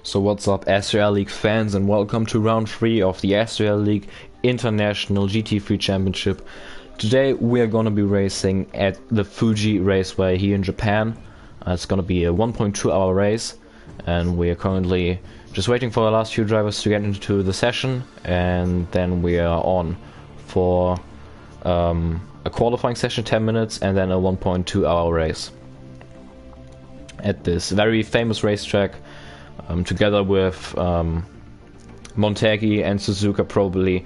So what's up, SRL League fans, and welcome to round 3 of the SRL League International GT3 Championship. Today we are going to be racing at the Fuji Raceway here in Japan. It's going to be a 1.2 hour race, and we are currently just waiting for the last few drivers to get into the session, and then we are on for a qualifying session, 10 minutes, and then a 1.2 hour race at this very famous racetrack. Together with Motegi and Suzuka, probably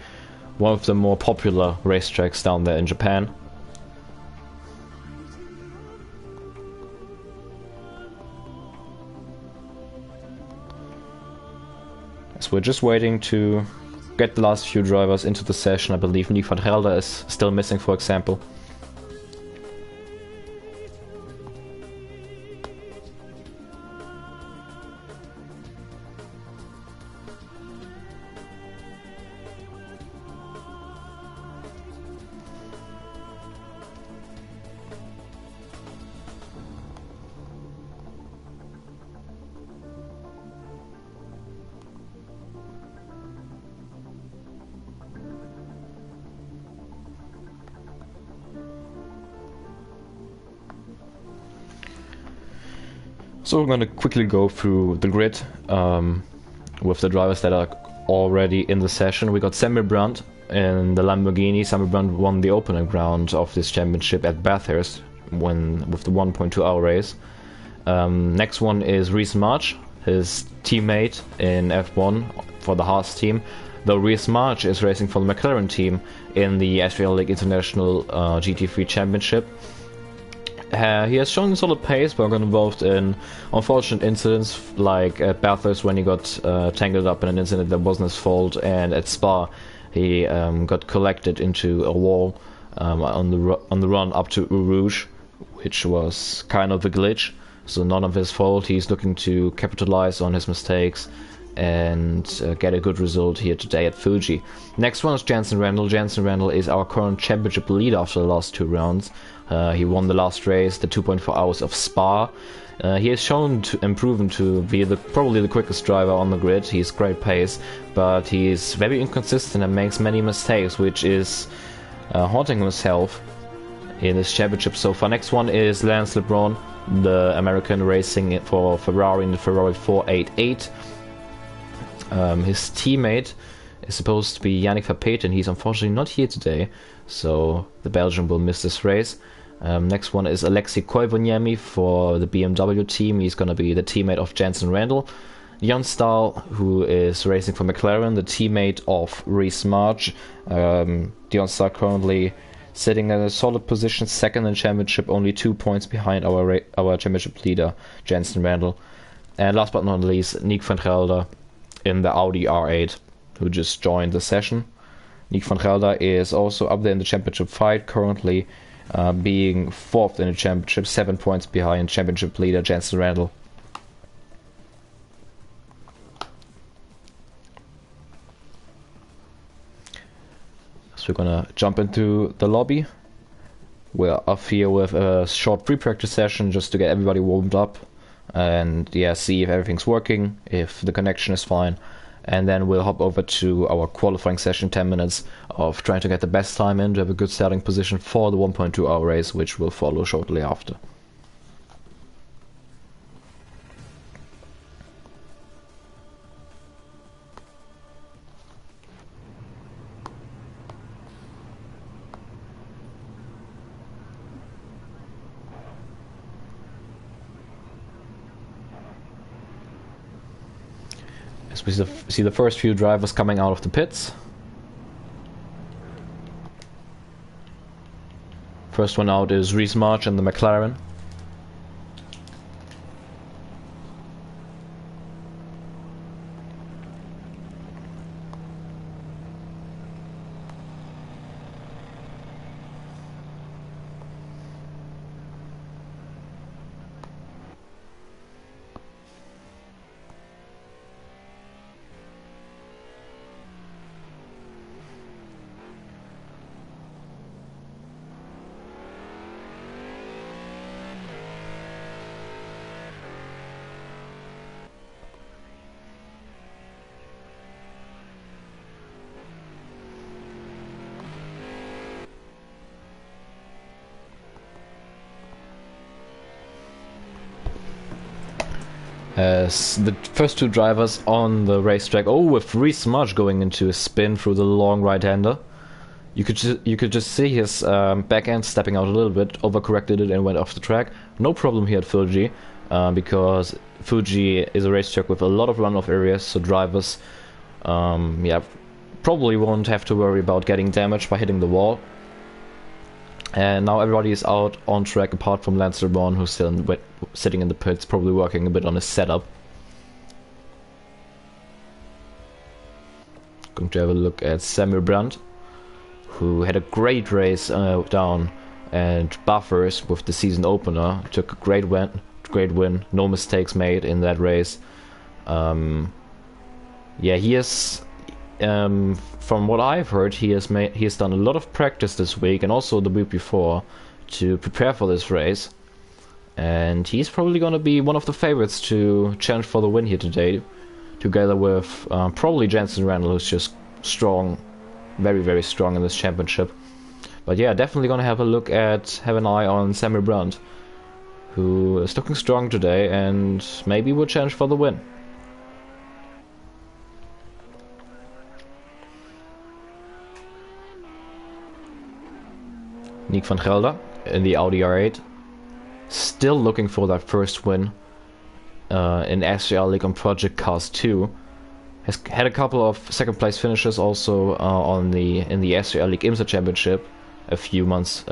one of the more popular racetracks down there in Japan. So we're just waiting to get the last few drivers into the session. I believe Nick van Gelder is still missing, for example. So we're going to quickly go through the grid with the drivers that are already in the session. We got Samir Brandt in the Lamborghini. Samir Brandt won the opening round of this championship at Bathurst with the 1.2 hour race. Next one is Reece March, his teammate in F1 for the Haas team. Though Reece March is racing for the McLaren team in the SRL League International GT3 Championship. He has shown a solid pace, but got involved in unfortunate incidents, like at Bathurst when he got tangled up in an incident that wasn't his fault, and at Spa he got collected into a wall on the run up to Eau Rouge, which was kind of a glitch, so none of his fault. He's looking to capitalize on his mistakes and get a good result here today at Fuji. Next one is Jensen Randall. Jensen Randall is our current championship leader after the last two rounds. He won the last race, the 2.4 hours of Spa. He has shown and proven to be probably the quickest driver on the grid. He's great pace, but he's very inconsistent and makes many mistakes, which is haunting himself in this championship so far. Next one is Lance LeBron, the American racing for Ferrari in the Ferrari 488. His teammate is supposed to be Yannick Verpeten. He's unfortunately not here today, so the Belgian will miss this race. Next one is Alexei Koivuniemi for the BMW team. He's going to be the teammate of Jensen Randall. Jan Stahl, who is racing for McLaren, the teammate of Reece March. Jan Stahl currently sitting in a solid position, second in championship, only 2 points behind our championship leader, Jensen Randall. And last but not least, Nick van Gelder in the Audi R8, who just joined the session. Nick van Gelder is also up there in the championship fight, currently being fourth in the championship, 7 points behind championship leader Jensen Randall. So we're gonna jump into the lobby. We're off here with a short pre-practice session just to get everybody warmed up and see if everything's working, if the connection is fine, and then we'll hop over to our qualifying session, 10 minutes of trying to get the best time in to have a good starting position for the 1.2 hour race, which will follow shortly after. As we see the first few drivers coming out of the pits. First one out is Reece March in the McLaren. As the first two drivers on the racetrack, with Reese March going into a spin through the long right-hander. You could just see his back end stepping out a little bit, overcorrected it and went off the track. No problem here at Fuji, because Fuji is a racetrack with a lot of runoff areas, so drivers probably won't have to worry about getting damaged by hitting the wall. And now everybody is out on track apart from Lance LeBron, who's still sitting in the pits, probably working a bit on his setup. Going to have a look at Samuel Brandt, who had a great race down and Buffers with the season opener. Took a great win, no mistakes made in that race. He is, from what I've heard, he has done a lot of practice this week and also the week before to prepare for this race, and he's probably going to be one of the favorites to challenge for the win here today, together with probably Jensen Randall, who's just strong, very, very strong in this championship. But yeah, definitely gonna have an eye on Samuel Brandt, who is looking strong today and maybe will challenge for the win. Nick van Gelder in the Audi R8, still looking for that first win in SRL League on Project Cars 2. Has had a couple of second place finishes also in the SRL League IMSA Championship a few months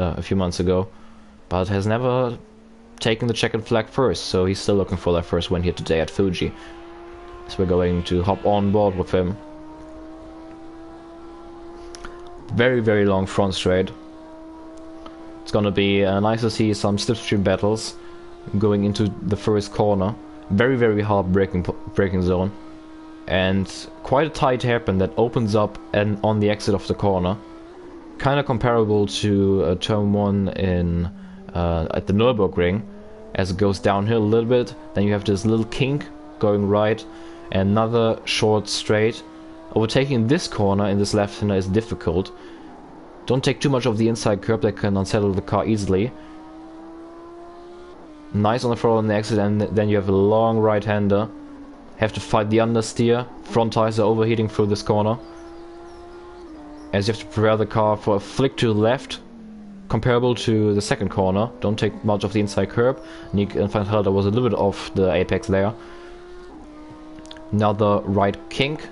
ago, but has never taken the checkered flag first, so he's still looking for that first win here today at Fuji. So we're going to hop on board with him. Very, very long front straight. It's gonna be nice to see some slipstream battles going into the first corner. Very, very hard braking zone, and quite a tight hairpin that opens up and on the exit of the corner. Kind of comparable to turn 1 in at the Nürburgring, as it goes downhill a little bit. Then you have this little kink going right, and another short straight. Overtaking this corner in this left-hander is difficult. Don't take too much of the inside curb, that can unsettle the car easily. Nice on the throttle on the exit, and then you have a long right-hander. Have to fight the understeer. Front tires are overheating through this corner, as you have to prepare the car for a flick to the left, comparable to the second corner. Don't take much of the inside curb. Nick van Gelder was a little bit off the apex there. Another right kink.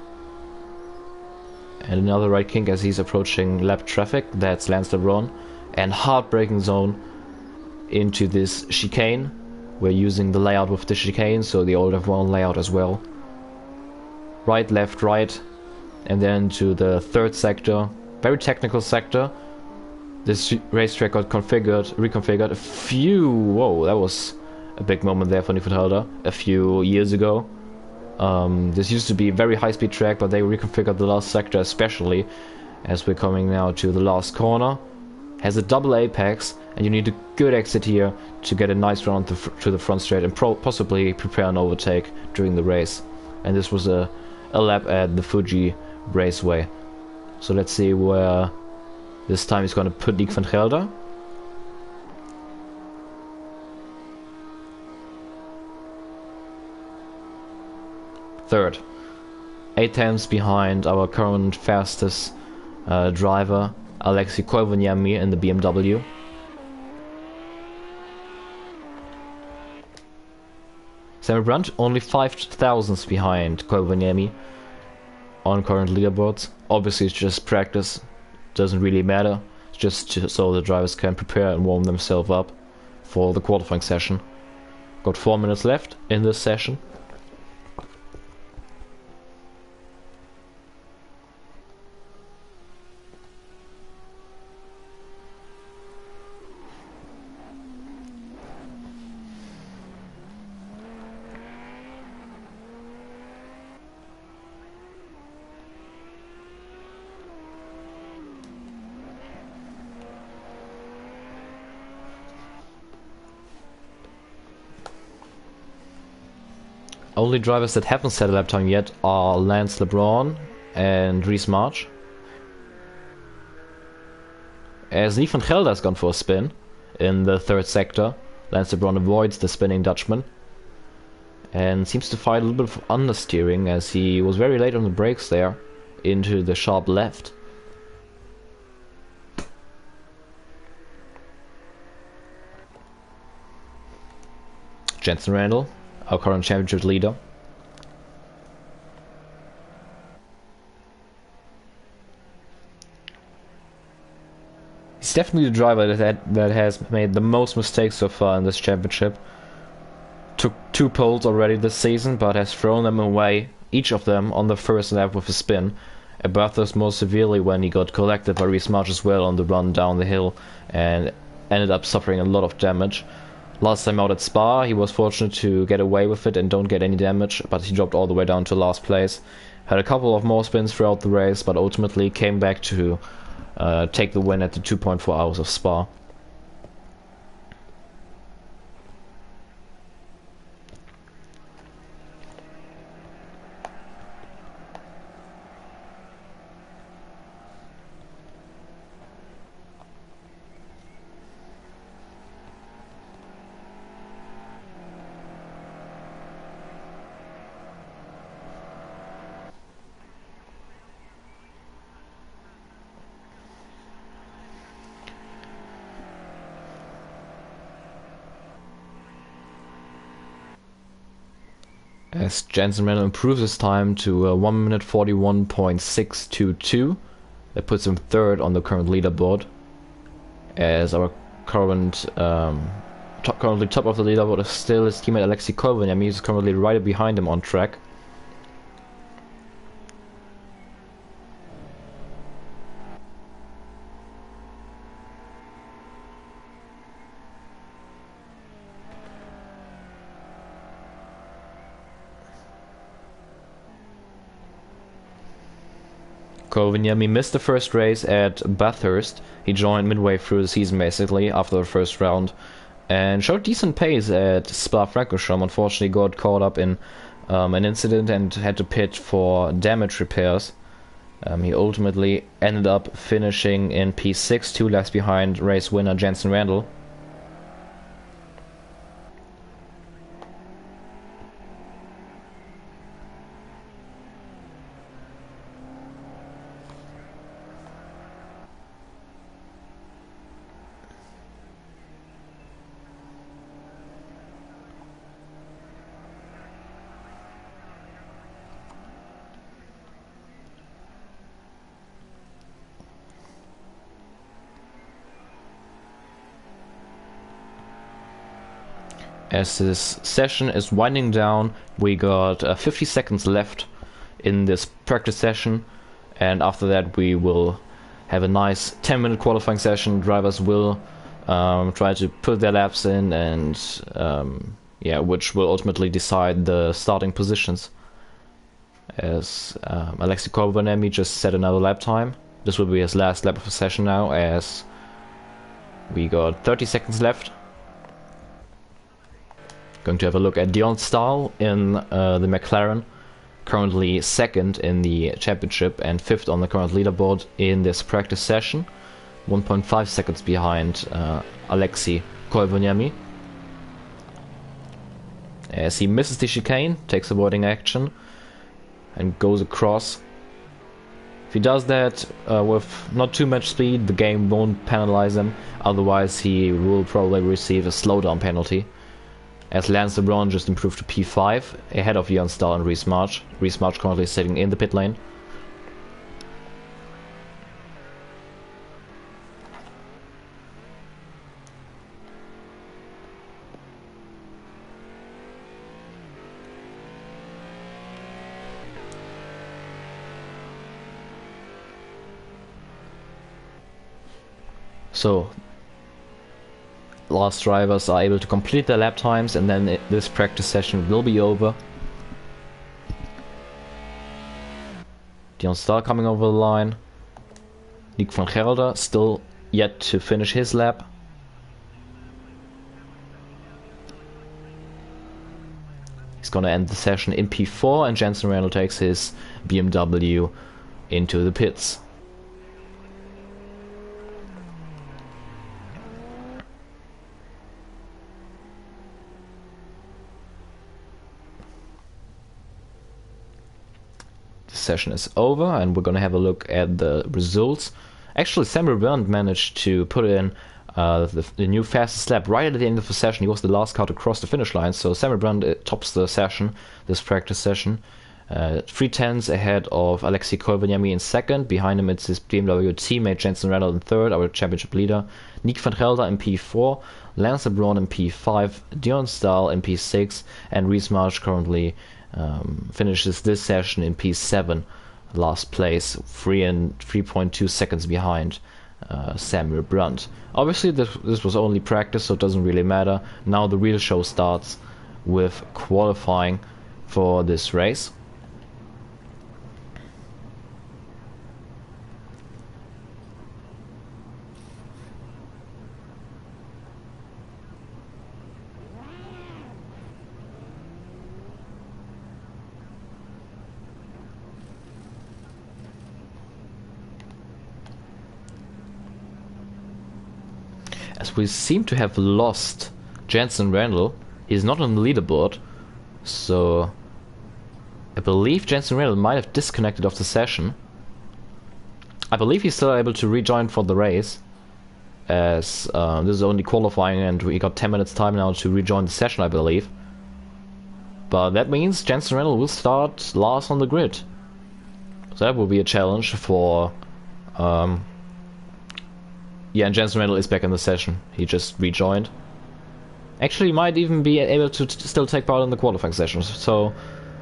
And another right kink as he's approaching lap traffic. That's Lance LeBron. And hard braking zone into this chicane. We're using the layout with the chicane, so the old F1 layout as well. Right, left, right. And then to the third sector. Very technical sector. This racetrack got reconfigured whoa, that was a big moment there for Nick van Gelder a few years ago. This used to be a very high-speed track, but they reconfigured the last sector especially, as we're coming now to the last corner. Has a double apex, and you need a good exit here to get a nice round to the front straight and possibly prepare an overtake during the race. And this was a lap at the Fuji Raceway. So let's see where this time he's going to put Nick van Gelder. Third. 8 tenths behind our current fastest driver, Alexei Koivuniemi in the BMW. Samuel Brandt only 5 thousandths behind Koivuniemi on current leaderboards. Obviously it's just practice, doesn't really matter. It's just so the drivers can prepare and warm themselves up for the qualifying session. Got 4 minutes left in this session. Only drivers that haven't set a lap time yet are Lance LeBron and Reese March. As Nick van Gelder has gone for a spin in the third sector, Lance LeBron avoids the spinning Dutchman. and seems to fight a little bit of understeering as he was very late on the brakes there into the sharp left. Jensen Randall, our current championship leader. He's definitely the driver that has made the most mistakes so far in this championship. Took 2 poles already this season, but has thrown them away, each of them on the first lap with a spin. Bathurst most severely when he got collected by Reese March as well on the run down the hill and ended up suffering a lot of damage. Last time out at Spa, he was fortunate to get away with it and don't get any damage, but he dropped all the way down to last place. Had a couple of more spins throughout the race, but ultimately came back to take the win at the 2.4 hours of Spa. As Jensen Randall improves his time to 1 minute 41.622, that puts him third on the current leaderboard. As our currently top of the leaderboard is still his teammate Alexei Koivuniemi, he's currently right behind him on track. Koivuniemi missed the first race at Bathurst. He joined midway through the season basically after the first round and showed decent pace at Spa-Francorchamps. Unfortunately got caught up in an incident and had to pit for damage repairs. He ultimately ended up finishing in P6, 2 laps behind race winner Jensen Randall. As this session is winding down, we got 50 seconds left in this practice session, and after that we will have a nice 10-minute qualifying session. Drivers will try to put their laps in, and which will ultimately decide the starting positions. As Alexei Koivuniemi just set another lap time. This will be his last lap of the session now, as we got 30 seconds left. Going to have a look at Dion Stahl in the McLaren, currently second in the championship and fifth on the current leaderboard in this practice session, 1.5 seconds behind Alexei Koivuniemi. As he misses the chicane, takes avoiding action and goes across. If he does that with not too much speed, the game won't penalize him, otherwise he will probably receive a slowdown penalty. As Lance LeBron just improved to P5, ahead of Dion Stahl and Reese March. Reese March currently sitting in the pit lane. So, last drivers are able to complete their lap times, and then this practice session will be over. Dion Stahl coming over the line. Nick van Gelder still yet to finish his lap. He's gonna end the session in P4, and Jensen Randall takes his BMW into the pits. session is over, and we're gonna have a look at the results. Actually, Sandro Doulis managed to put in the new fastest lap right at the end of the session. He was the last car to cross the finish line, so Sandro Doulis tops the session, this practice session. 3/10 ahead of Alexei Koivaniemi in second. Behind him it's his BMW teammate Jensen Randall in third, our championship leader. Nick van Gelder in P4, Lance Lebron in P5, Dion Stahl in P6, and Reese Marsh currently finishes this session in P7, last place, 3.2 seconds behind Samuel Brunt. Obviously this was only practice, so it doesn't really matter. Now the real show starts with qualifying for this race. As we seem to have lost Jensen Randall, he's not on the leaderboard, so I believe Jensen Randall might have disconnected off the session. I believe he's still able to rejoin for the race, as this is only qualifying and we got 10 minutes time now to rejoin the session, I believe. But that means Jensen Randall will start last on the grid. So that will be a challenge for... yeah, and Jensen Randall is back in the session. He just rejoined. Actually, he might even be able to still take part in the qualifying sessions. So,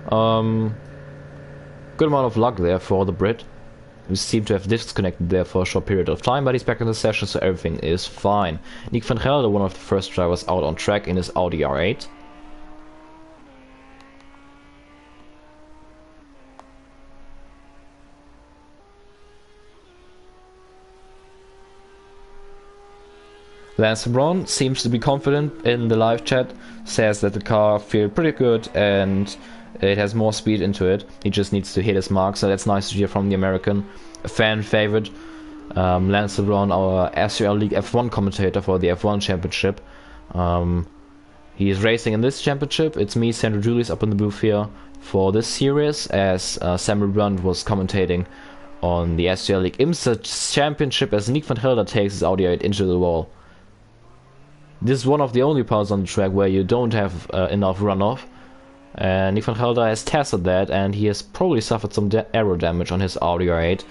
good amount of luck there for the Brit. We seem to have disconnected there for a short period of time, but he's back in the session, so everything is fine. Nick van Gelder, one of the first drivers out on track in his Audi R8. Lance Lebron seems to be confident in the live chat, says that the car feels pretty good and it has more speed into it. He just needs to hit his mark, so that's nice to hear from the American. A fan favorite, Lance Lebron, our SRL League F1 commentator for the F1 Championship. He is racing in this championship. It's me, Sandro Doulis, up in the booth here for this series, as Samuel Brunt was commentating on the SRL League IMSA Championship as Nick van Gelder takes his Audi 8 into the wall. This is one of the only parts on the track where you don't have enough runoff, and Nick van Gelder has tested that, and he has probably suffered some aero damage on his Audi R8.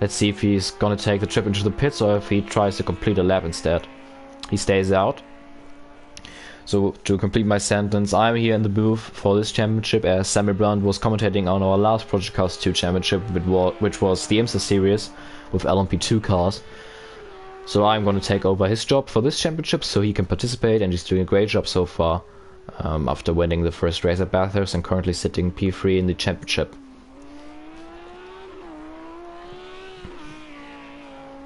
Let's see if he's gonna take the trip into the pits or if he tries to complete a lap instead. He stays out. So to complete my sentence, I'm here in the booth for this championship as Samuel Brunt was commentating on our last Project Cars 2 championship, which was the IMSA series with LMP2 cars. So I'm going to take over his job for this championship so he can participate, and he's doing a great job so far after winning the first race at Bathurst and currently sitting P3 in the championship.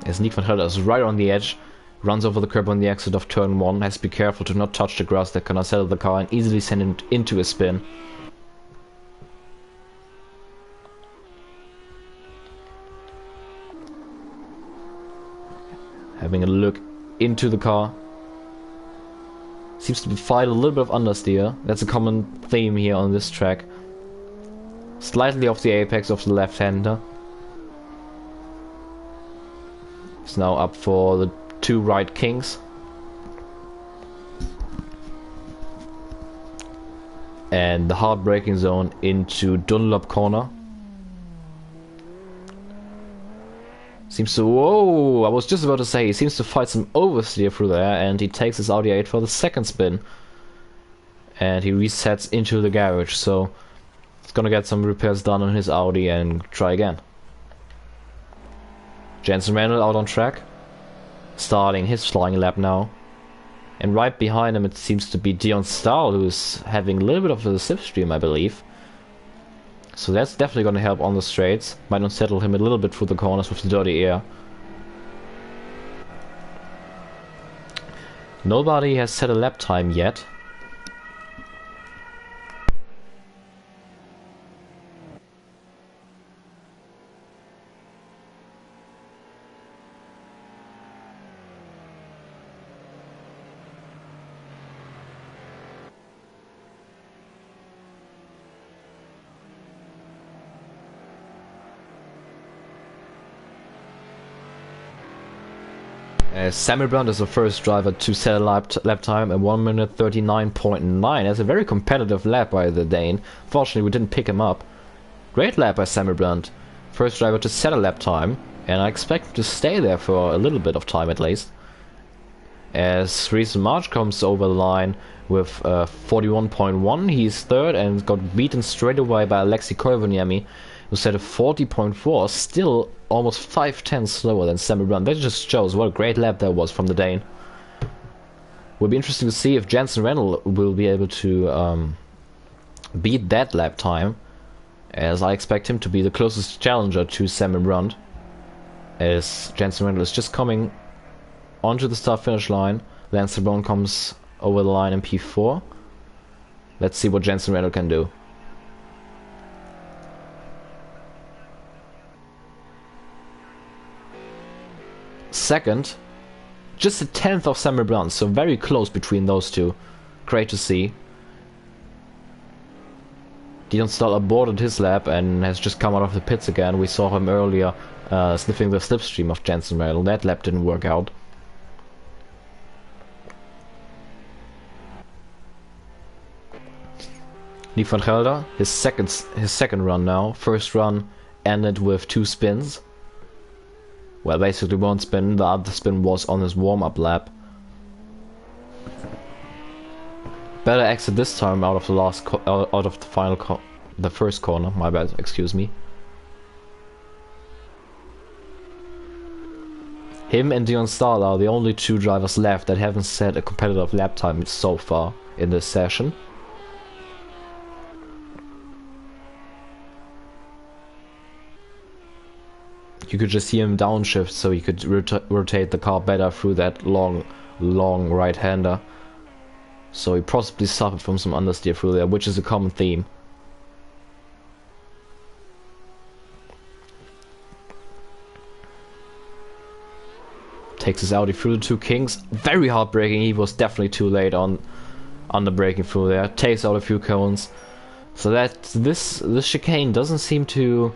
As Nick van Gelder is right on the edge, runs over the curb on the exit of turn 1, has to be careful to not touch the grass that can unsettle the car and easily send him into a spin. Having a look into the car. Seems to be fighting a little bit of understeer. That's a common theme here on this track. Slightly off the apex of the left-hander. It's now up for the two right kings. And the hard braking zone into Dunlop corner. Seems to... Whoa! I was just about to say, he seems to fight some oversteer through there, and he takes his Audi 8 for the second spin. And he resets into the garage, so he's gonna get some repairs done on his Audi and try again. Jensen Randall out on track, starting his flying lap now. And right behind him it seems to be Dion Stahl, who's having a little bit of a slipstream, I believe. So that's definitely going to help on the straights. Might unsettle him a little bit through the corners with the dirty air. Nobody has set a lap time yet. Samuel Brandt is the first driver to set a lap time at 1 minute 39.9. That's a very competitive lap by the Dane. Fortunately, we didn't pick him up. Great lap by Samuel Brandt. First driver to set a lap time, and I expect him to stay there for a little bit of time at least. As Reese March comes over the line with 41.1, he's third and got beaten straight away by Alexei Koivuniemi, who set a 40.4, still almost 5/10 slower than Samuel Brandt. That just shows what a great lap that was from the Dane. Will be interesting to see if Jensen Rennell will be able to beat that lap time, as I expect him to be the closest challenger to Samuel Brandt, as Jensen Rennell is just coming onto the start-finish line. Lance LeBron comes over the line in P4. Let's see what Jensen Rennell can do. Second, just a tenth of Samuel Brandt, so very close between those two. Great to see. Dion Stahl aborted his lap and has just come out of the pits again. We saw him earlier sniffing the slipstream of Jensen Rennell. That lap didn't work out. Nick van Gelder, his second run now. First run ended with 2 spins. Well, basically 1 spin. The other spin was on his warm-up lap. Better exit this time out of the the first corner. My bad, excuse me. Him and Dion Stahl are the only 2 drivers left that haven't set a competitive lap time so far in this session. You could just see him downshift so he could rotate the car better through that long right-hander. So he possibly suffered from some understeer through there, which is a common theme. Takes his Audi through the 2 Kings. Very hard braking. He was definitely too late on the braking through there. Takes out a few cones. So that this chicane doesn't seem to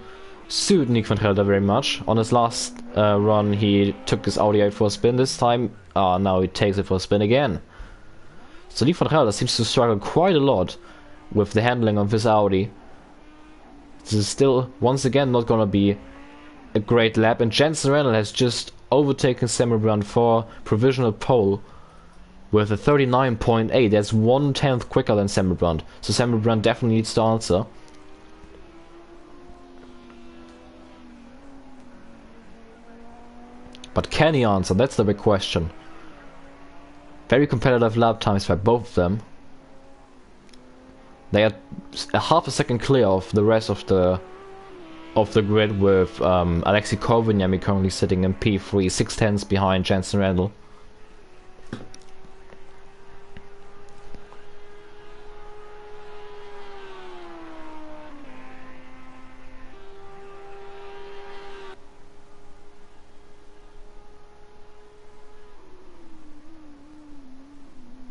suit Nick van Gelder very much. On his last run he took his Audi out for a spin. This time now he takes it for a spin again. So Nick van Gelder seems to struggle quite a lot with the handling of his Audi. This is still once again not gonna be a great lap, and Jensen Rennell has just overtaken Samuel Brandt for provisional pole with a 39.8. That's 1/10 quicker than Samuel Brandt. So Samuel Brandt definitely needs to answer. But can he answer? That's the big question. Very competitive lap times by both of them. They are a half a second clear of the rest of the grid, with Alexei Koivuniemi currently sitting in P3, 6/10 behind Jensen Rennell.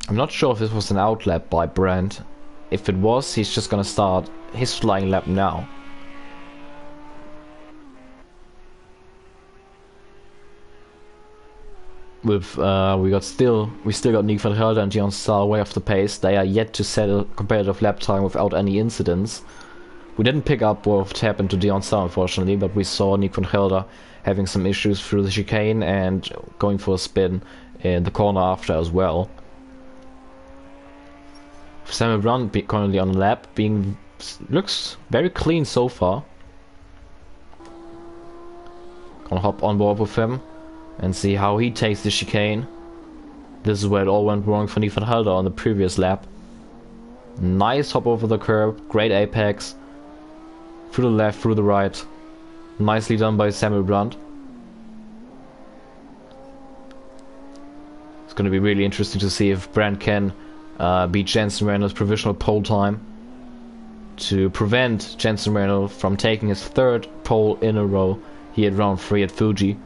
I'm not sure if this was an outlap by Brandt. If it was, he's just gonna start his flying lap now. With we still got Nick van Gelder and Dion Stahl way off the pace. They are yet to set a competitive lap time without any incidents. We didn't pick up what happened to Dion Stahl, unfortunately, but we saw Nick van Gelder having some issues through the chicane and going for a spin in the corner after as well. Samuel Brandt currently on the lap, looks very clean so far. Gonna hop on board with him and see how he takes the chicane. This is where it all went wrong for Nick van Gelder on the previous lap. Nice hop over the curb, great apex. Through the left, through the right. Nicely done by Samuel Brandt. It's gonna be really interesting to see if Brandt can beat Jensen Rennell's provisional pole time to prevent Jensen Rennell from taking his 3rd pole in a row here at round 3 at Fuji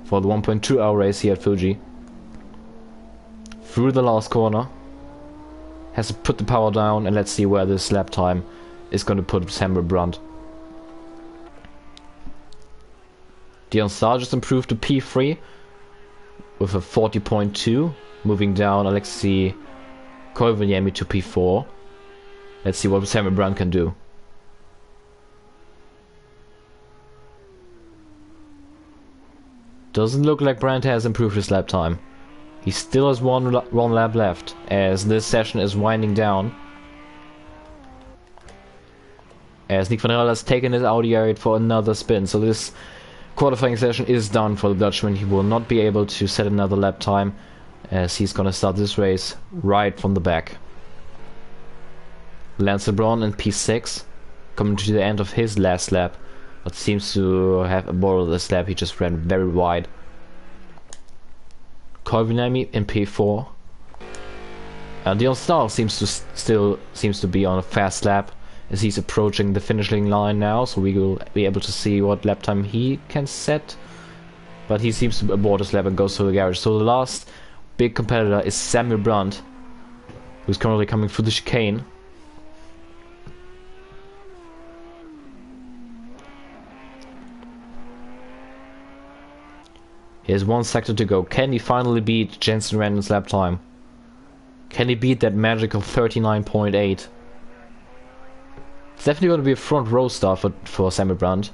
for the 1.2 hour race here at Fuji. Through the last corner, has to put the power down, and let's see where this lap time is going to put Samuel Brandt. Dion Stahl just improved to P3. with a 40.2, moving down Alexei Koivuniemi to P4. Let's see what Samuel Brandt can do. Doesn't look like Brandt has improved his lap time. He still has one lap left, as this session is winding down. As Nick van Relle has taken his Audi R8 for another spin, so this qualifying session is done for the Dutchman. He will not be able to set another lap time, as he's gonna start this race right from the back. Lance LeBron in P6, coming to the end of his last lap, but seems to have aborted this lap. He just ran very wide. Koivuniemi in P4. Dion Stahl seems to be on a fast lap, as he's approaching the finishing line now, so we will be able to see what lap time he can set. But he seems to abort his lap and goes to the garage. So the last big competitor is Samuel Brandt, who's currently coming through the chicane. He has one sector to go. Can he finally beat Jensen Randon's lap time? Can he beat that magical 39.8? It's definitely going to be a front row star for Samuel Brandt.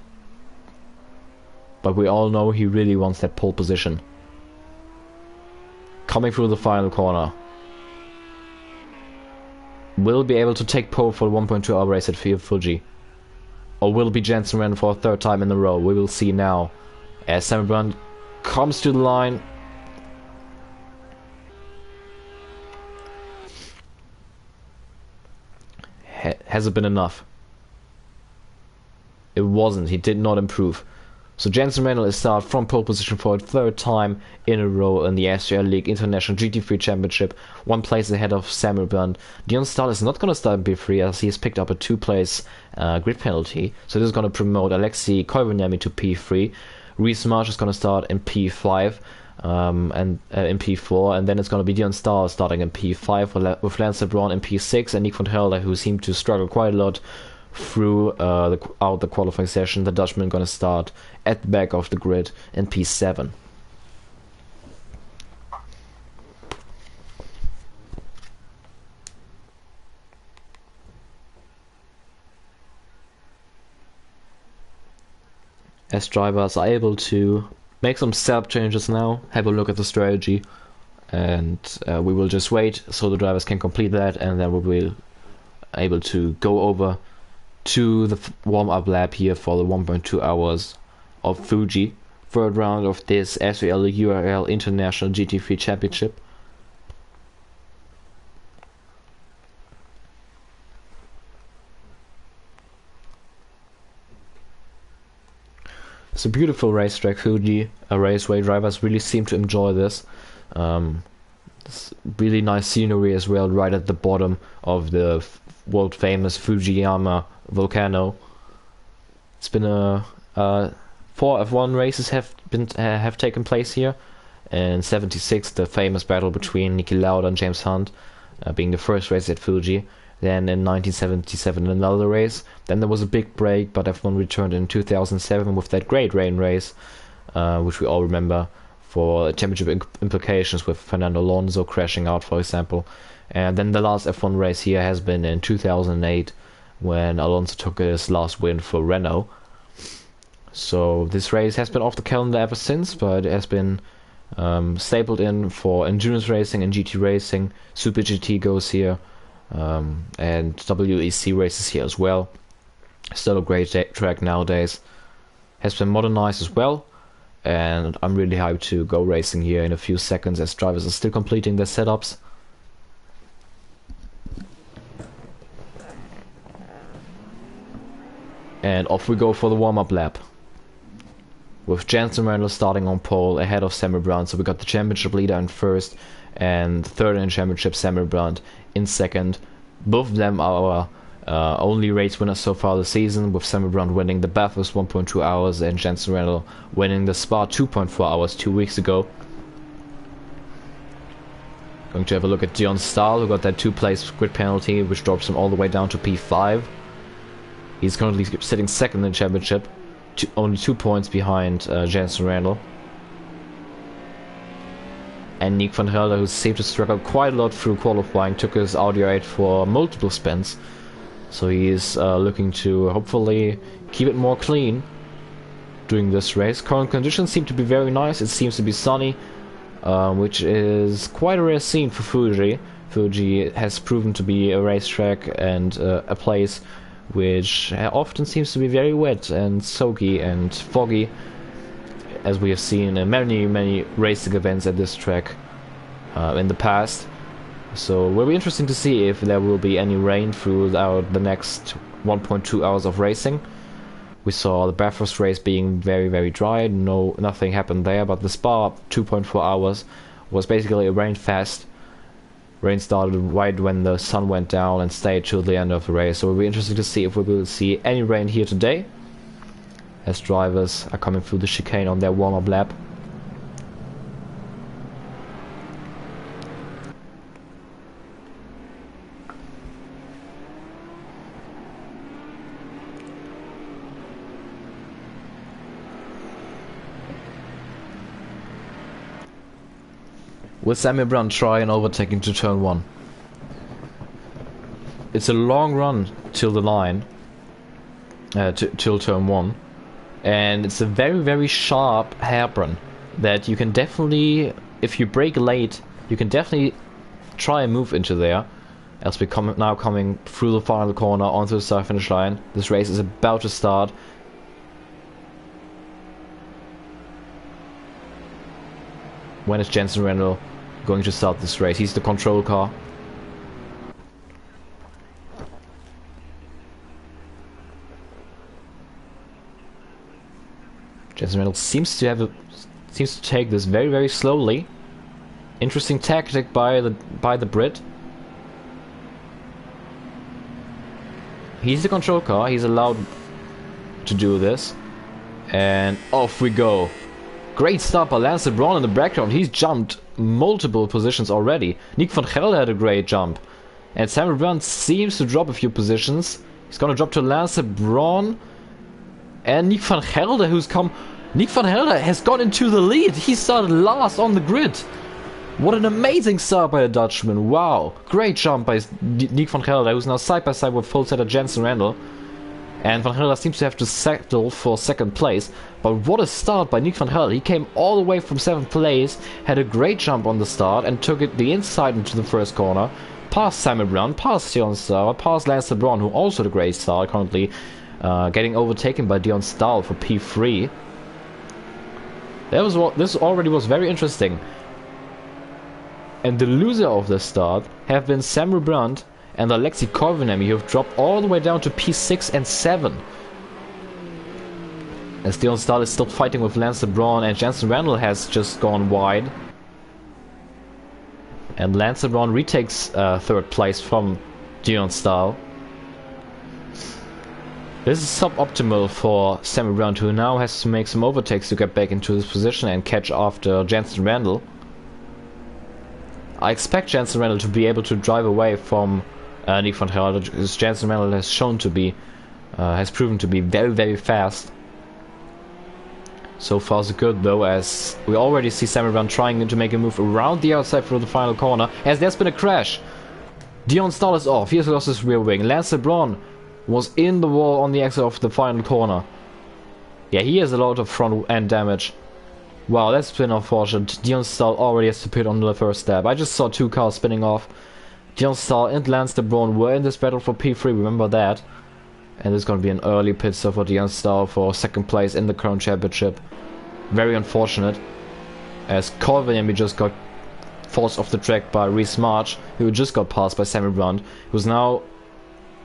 But we all know he really wants that pole position. Coming through the final corner. Will be able to take pole for the 1.2 hour race at Fuji. Or will it be Jensen Randon for a third time in a row? We will see now. As Samuel Brandt comes to the line. Has it been enough? It wasn't. He did not improve. So Jensen Randall is started from pole position for a third time in a row in the SRL League International GT3 Championship, one place ahead of Samuel Brandt. Dion Stahl is not going to start in P3 as he has picked up a 2-place grid penalty. So this is going to promote Alexei Koivuniemi to P3. Reese Marsh is going to start in P5 and in P4, and then it's going to be Dion Stahl starting in P5 with Lance LeBron in P6 and Nick van Helder, who seemed to struggle quite a lot through the qualifying session. The Dutchman going to start at the back of the grid in P7. As drivers are able to make some setup changes now, have a look at the strategy, and we will just wait so the drivers can complete that, and then we will able to go over to the warm-up lap here for the 1.2 hours of Fuji, third round of this SRL URL International GT3 Championship. It's a beautiful racetrack, Fuji, a raceway. Drivers really seem to enjoy this. It's really nice scenery as well, right at the bottom of the world famous Fujiyama volcano. It's been 4 F1 races have taken place here. In '76, the famous battle between Niki Lauda and James Hunt, being the first race at Fuji. Then in 1977 another race. Then there was a big break, but F1 returned in 2007 with that great rain race, which we all remember, for championship implications with Fernando Alonso crashing out, for example. And then the last F1 race here has been in 2008, when Alonso took his last win for Renault. So this race has been off the calendar ever since, but it has been stapled in for endurance racing and GT racing. Super GT goes here, and WEC races here as well. Still a great track nowadays. Has been modernized as well, and I'm really hyped to go racing here in a few seconds as drivers are still completing their setups. And off we go for the warm-up lap, with Jensen Randall starting on pole ahead of Samuel Brandt. So we got the championship leader in first, and third in the championship Samuel Brandt in second. Both of them are our only race winners so far this season, with Samuel Brandt winning the Bathurst 1.2 hours and Jensen Randall winning the Spa 2.4 hours 2 weeks ago. Going to have a look at Dion Stahl, who got that 2-place grid penalty, which drops him all the way down to P5. He's currently sitting second in the championship, only 2 points behind Jensen Randall. And Nick van Gelder, who seemed to struggle quite a lot through qualifying, took his Audi 8 for multiple spins. So he's looking to hopefully keep it more clean during this race. Current conditions seem to be very nice. It seems to be sunny, which is quite a rare scene for Fuji. Fuji has proven to be a racetrack and a place which often seems to be very wet and soaky and foggy, as we have seen in many racing events at this track in the past. So it will be interesting to see if there will be any rain throughout the next 1.2 hours of racing. We saw the Bathurst race being very dry, nothing happened there, but the Spa 2.4 hours was basically a rain fest. Rain started right when the sun went down and stayed till the end of the race, so it will be interesting to see if we will see any rain here today, as drivers are coming through the chicane on their warm-up lap. Will Samuel Brown try an overtaking to turn 1? It's a long run till the line, till turn 1, and it's a very sharp hairpin that you can definitely, if you brake late, you can definitely try and move into there. As we now coming through the final corner onto the start finish line. This race is about to start. When is Jensen Randall going to start this race? He's the control car. Jensen Randall seems to take this very slowly. Interesting tactic by the Brit. He's the control car. He's allowed to do this, and off we go. Great start by Lance Braun in the background. He's jumped multiple positions already. Nick van Gelder had a great jump. And Samuel Brown seems to drop a few positions. He's gonna drop to Lance Braun. And Nick van Gelder, Nick van Gelder has gone into the lead. He started last on the grid. What an amazing start by the Dutchman. Wow. Great jump by Nick van Gelder, who's now side by side with full setter Jensen Randall. And Van Gelder seems to have to settle for second place. But what a start by Nick van Gelder. He came all the way from 7th place, had a great jump on the start, and took it the inside into the first corner. Past Samuel Brown, past Dion Stahl, past Lance Braun, who also had a great start, currently getting overtaken by Dion Stahl for P3. This already was very interesting. And the loser of the start have been Samuel Brandt and Alexei Koivuniemen, who have dropped all the way down to P6 and 7. As Dion Stahl is still fighting with Lance Braun, and Jensen Randall has just gone wide. And Lance Braun retakes 3rd place from Dion Stahl. This is suboptimal for Samuel Brandt, who now has to make some overtakes to get back into his position and catch after Jensen Randall. I expect Jensen Randall to be able to drive away from Nick van Gelder, because Jensen Randall has proven to be very fast. So far so good though, as we already see Samuel Brown trying to make a move around the outside for the final corner, as there's been a crash. Dion Stahl is off, he has lost his rear wing. Lance Braun was in the wall on the exit of the final corner. Yeah, he has a lot of front end damage. Wow, that's been unfortunate. Dion Stahl already has to pit on the first step. I just saw 2 cars spinning off. Dion Stahl and Lance Braun were in this battle for P3, remember that. And there's going to be an early pit stop for Dion Stahl for 2nd place in the current championship. Very unfortunate, as Koivuniemen just got forced off the track by Reese March, who just got passed by Samuel Brandt, who's now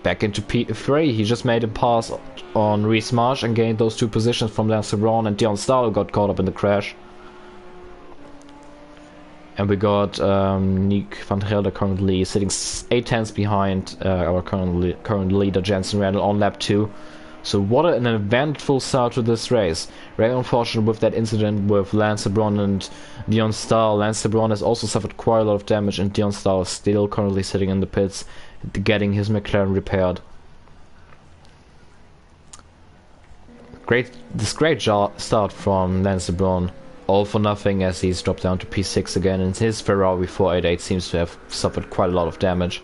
back into P3. He just made a pass on Reese March and gained those 2 positions from Lance Braun and Dion Stahl, who got caught up in the crash. And we got Nick van Gelder currently sitting 8 tenths behind our current leader Jensen Randall on lap 2. So what an eventful start to this race. Very unfortunate with that incident with Lance Braun and Dion Stahl. Lance Braun has also suffered quite a lot of damage, and Dion Stahl is still currently sitting in the pits getting his McLaren repaired. Great start from Lance Braun. all for nothing as he's dropped down to P6 again, and his Ferrari 488 seems to have suffered quite a lot of damage.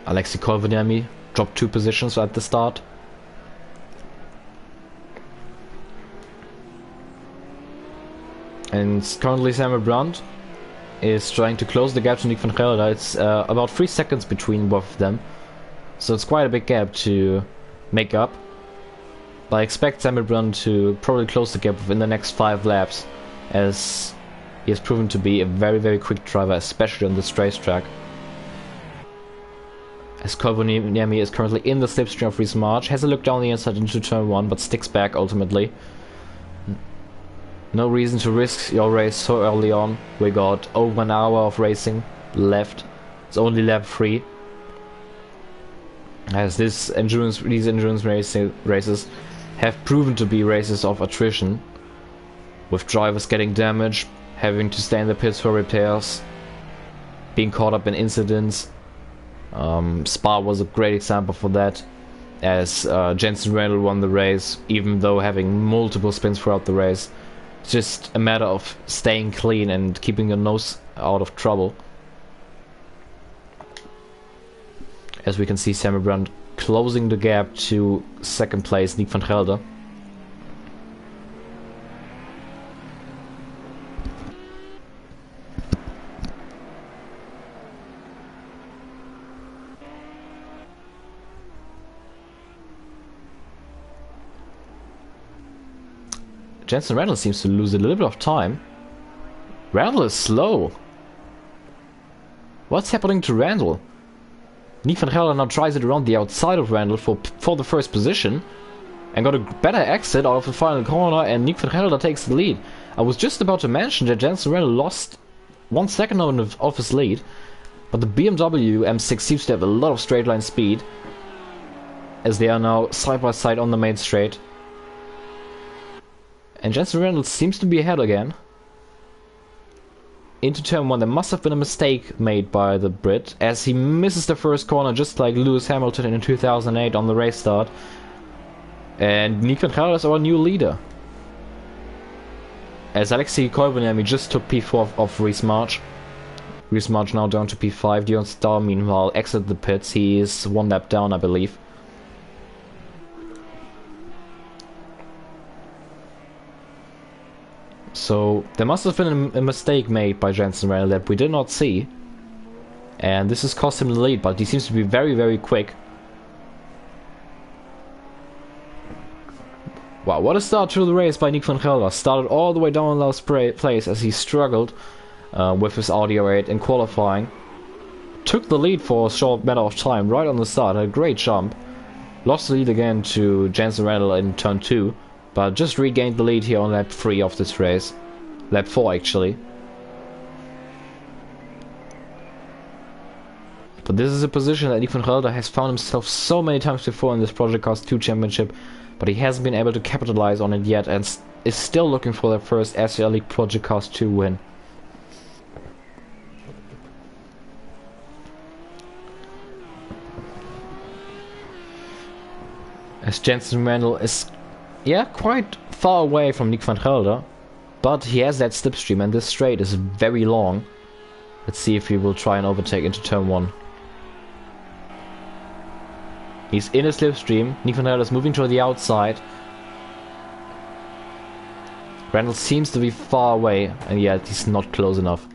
Alexei Koivuniemi dropped 2 positions at the start. And currently Samuel Brandt is trying to close the gap to Nick van Gelder. It's about 3 seconds between both of them. So it's quite a big gap to make up. But I expect Samuel Brandt to probably close the gap within the next 5 laps, as he has proven to be a very, very quick driver, especially on this racetrack. As Koivuniemi is currently in the slipstream of Reece March, has a look down the inside into turn 1, but sticks back ultimately. No reason to risk your race so early on. We got over an hour of racing left. It's only lap 3. As these endurance races have proven to be races of attrition, with drivers getting damaged, having to stay in the pits for repairs, being caught up in incidents. Spa was a great example for that, as Jensen Randall won the race, even though having multiple spins throughout the race. It's just a matter of staying clean and keeping your nose out of trouble. As we can see, Samuel Brandt closing the gap to second place Nick van Gelder. Jensen Randall seems to lose a little bit of time. Randall is slow. What's happening to Randall? Nick van Gelder now tries it around the outside of Randall for the first position, and got a better exit out of the final corner, and Nick van Gelder takes the lead. I was just about to mention that Jensen Randall lost 1 second of his lead, but the BMW M6 seems to have a lot of straight line speed, as they are now side by side on the main straight. And Jensen Randall seems to be ahead again. Into turn 1, there must have been a mistake made by the Brit, as he misses the first corner just like Lewis Hamilton in 2008 on the race start. And Nick van Gelder is our new leader, as Alexei Koivuniemi just took P4 of Reece March. Reece March now down to P5. Dion Starr meanwhile exited the pits. He is 1 lap down, I believe. So there must have been a mistake made by Jensen Randall that we did not see, and this has cost him the lead, but he seems to be very, very quick. Wow, what a start to the race by Nick van Gelder. Started all the way down in last place as he struggled with his Audi 8 in qualifying. Took the lead for a short matter of time right on the start, had a great jump. Lost the lead again to Jensen Randall in turn 2. But just regained the lead here on lap 3 of this race. Lap 4 actually. But this is a position that Nick van Gelder has found himself so many times before in this Project Cars 2 championship, but he hasn't been able to capitalize on it yet, and is still looking for their first SRL League Project Cars 2 win. As Jensen Randall is quite far away from Nick van Gelder, but he has that slipstream, and this straight is very long. Let's see if he will try and overtake into turn 1. He's in a slipstream. Nick van Gelder is moving to the outside. Randall seems to be far away, and yet he's not close enough.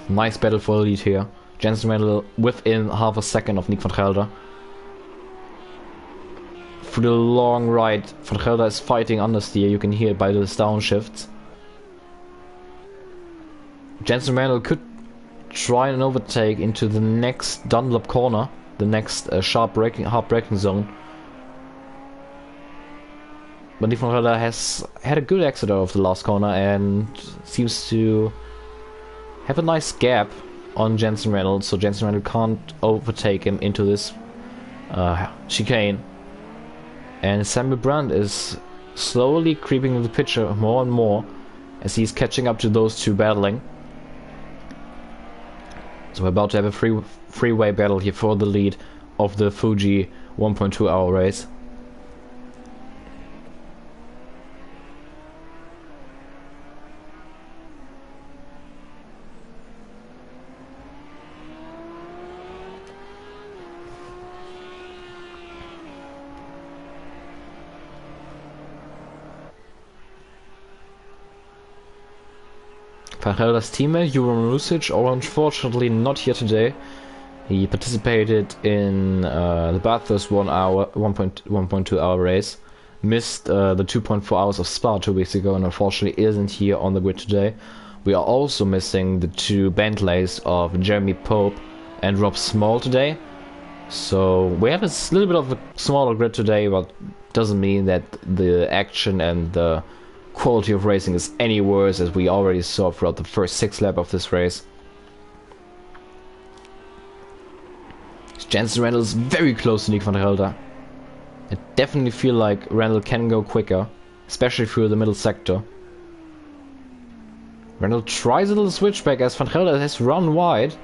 Nice battle for the lead here. Jensen Randall within half a second of Nick van Gelder. Through the long right, van Gelder is fighting understeer. You can hear it by the downshifts. Jensen Randall could try and overtake into the next Dunlop corner, the next hard braking zone. But Nick van Gelder has had a good exit out of the last corner and seems to have a nice gap on Jensen Reynolds, so Jensen Reynolds can't overtake him into this chicane. And Samuel Brandt is slowly creeping in the picture more and more as he's catching up to those two battling. So we're about to have a freeway battle here for the lead of the Fuji 1.2 hour race. Van Gelder's teammate, Juro Marusic, unfortunately not here today. He participated in the Bathurst 1.2 hour race. Missed the 2.4 hours of Spa 2 weeks ago and unfortunately isn't here on the grid today. We are also missing the two Bentleys of Jeremy Pope and Rob Small today. So we have a little bit of a smaller grid today, but doesn't mean that the action and the quality of racing is any worse, as we already saw throughout the first 6 laps of this race. Jensen Randall is very close to Nick van der Helder. I definitely feel like Randall can go quicker, especially through the middle sector. Randall tries a little switchback as Van Gelder has run wide,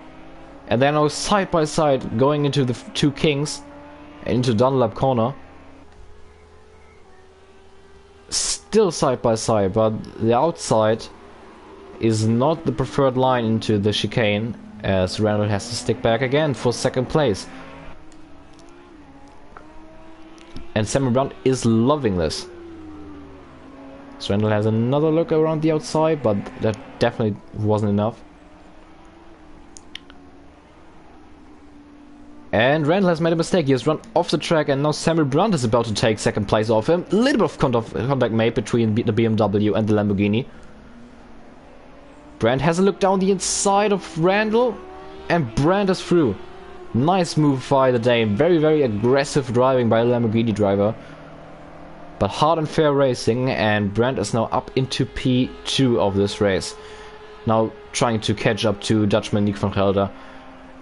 and then now side by side going into the two Kings and into Dunlap corner. Still side by side, but the outside is not the preferred line into the chicane, as Randall has to stick back again for second place. And Samuel Brandt is loving this. So Randall has another look around the outside, but that definitely wasn't enough. And Randall has made a mistake. He has run off the track, and now Samuel Brandt is about to take second place off him. A little bit of contact made between the BMW and the Lamborghini. Brandt has a look down the inside of Randall, and Brandt is through. Nice move by the Dane. Very, very aggressive driving by the Lamborghini driver. But hard and fair racing, and Brandt is now up into P2 of this race. Now trying to catch up to Dutchman Nick van Gelder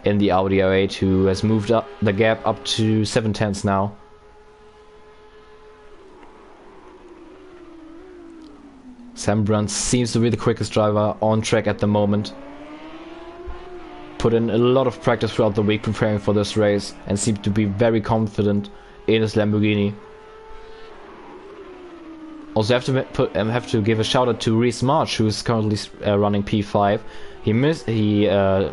in the Audi R8, who has moved up the gap up to 7/10 now. Sam Brandt seems to be the quickest driver on track at the moment. Put in a lot of practice throughout the week preparing for this race and seemed to be very confident in his Lamborghini. Also have to give a shout out to Reese March, who is currently running P5. He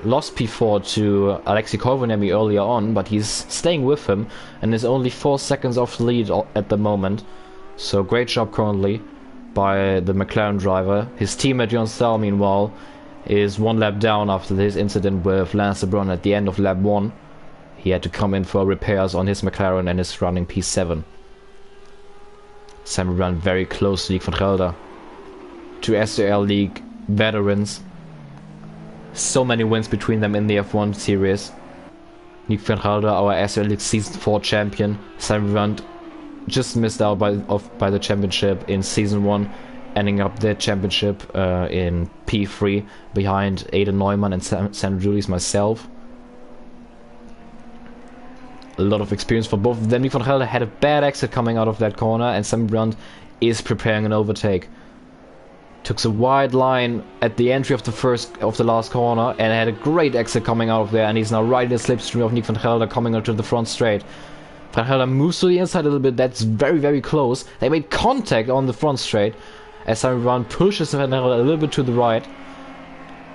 lost P4 to Alexei Koivuniemi earlier on, but he's staying with him and is only 4 seconds off the lead at the moment. So great job currently by the McLaren driver. His teammate Jon Stahl, meanwhile, is 1 lap down after his incident with Lance LeBron at the end of lap 1. He had to come in for repairs on his McLaren and is running P7. Samuel Brandt very close to Nick van Gelder. 2 SRL League veterans. So many wins between them in the F1 series. Nick van Gelder, our SRL League Season 4 champion. Samuel Brandt just missed out by the championship in Season 1, ending up the championship in P3 behind Aidan Neumann and Sandro Doulis, myself. A lot of experience for both of them. Nick van Gelder had a bad exit coming out of that corner, and Samuel Brandt is preparing an overtake. Took a wide line at the entry of the last corner and had a great exit coming out of there, and he's now right in the slipstream of Nick van Gelder coming onto the front straight. Van Gelder moves to the inside a little bit. That's very, very close. They made contact on the front straight as Samuel Brandt pushes Van Gelder a little bit to the right,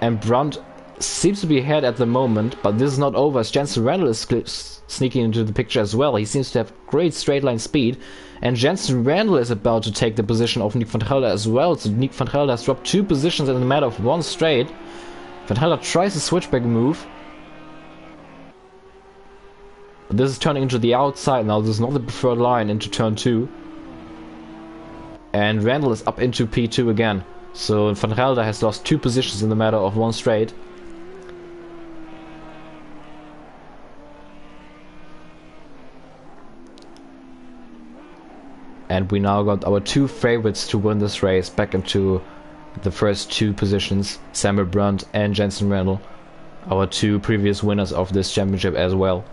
and Brandt seems to be ahead at the moment, but this is not over as Jensen Randall is sneaking into the picture as well. He seems to have great straight line speed, and Jensen Randall is about to take the position of Nick van Gelder as well. So Nick van Gelder has dropped 2 positions in a matter of 1 straight. Van Gelder tries a switchback move, but this is turning into the outside now. This is not the preferred line into turn 2, and Randall is up into P2 again. So Van Gelder has lost 2 positions in the matter of 1 straight. And we now got our 2 favorites to win this race back into the first 2 positions, Samuel Brandt and Jensen Randall. our two previous winners of this championship as well.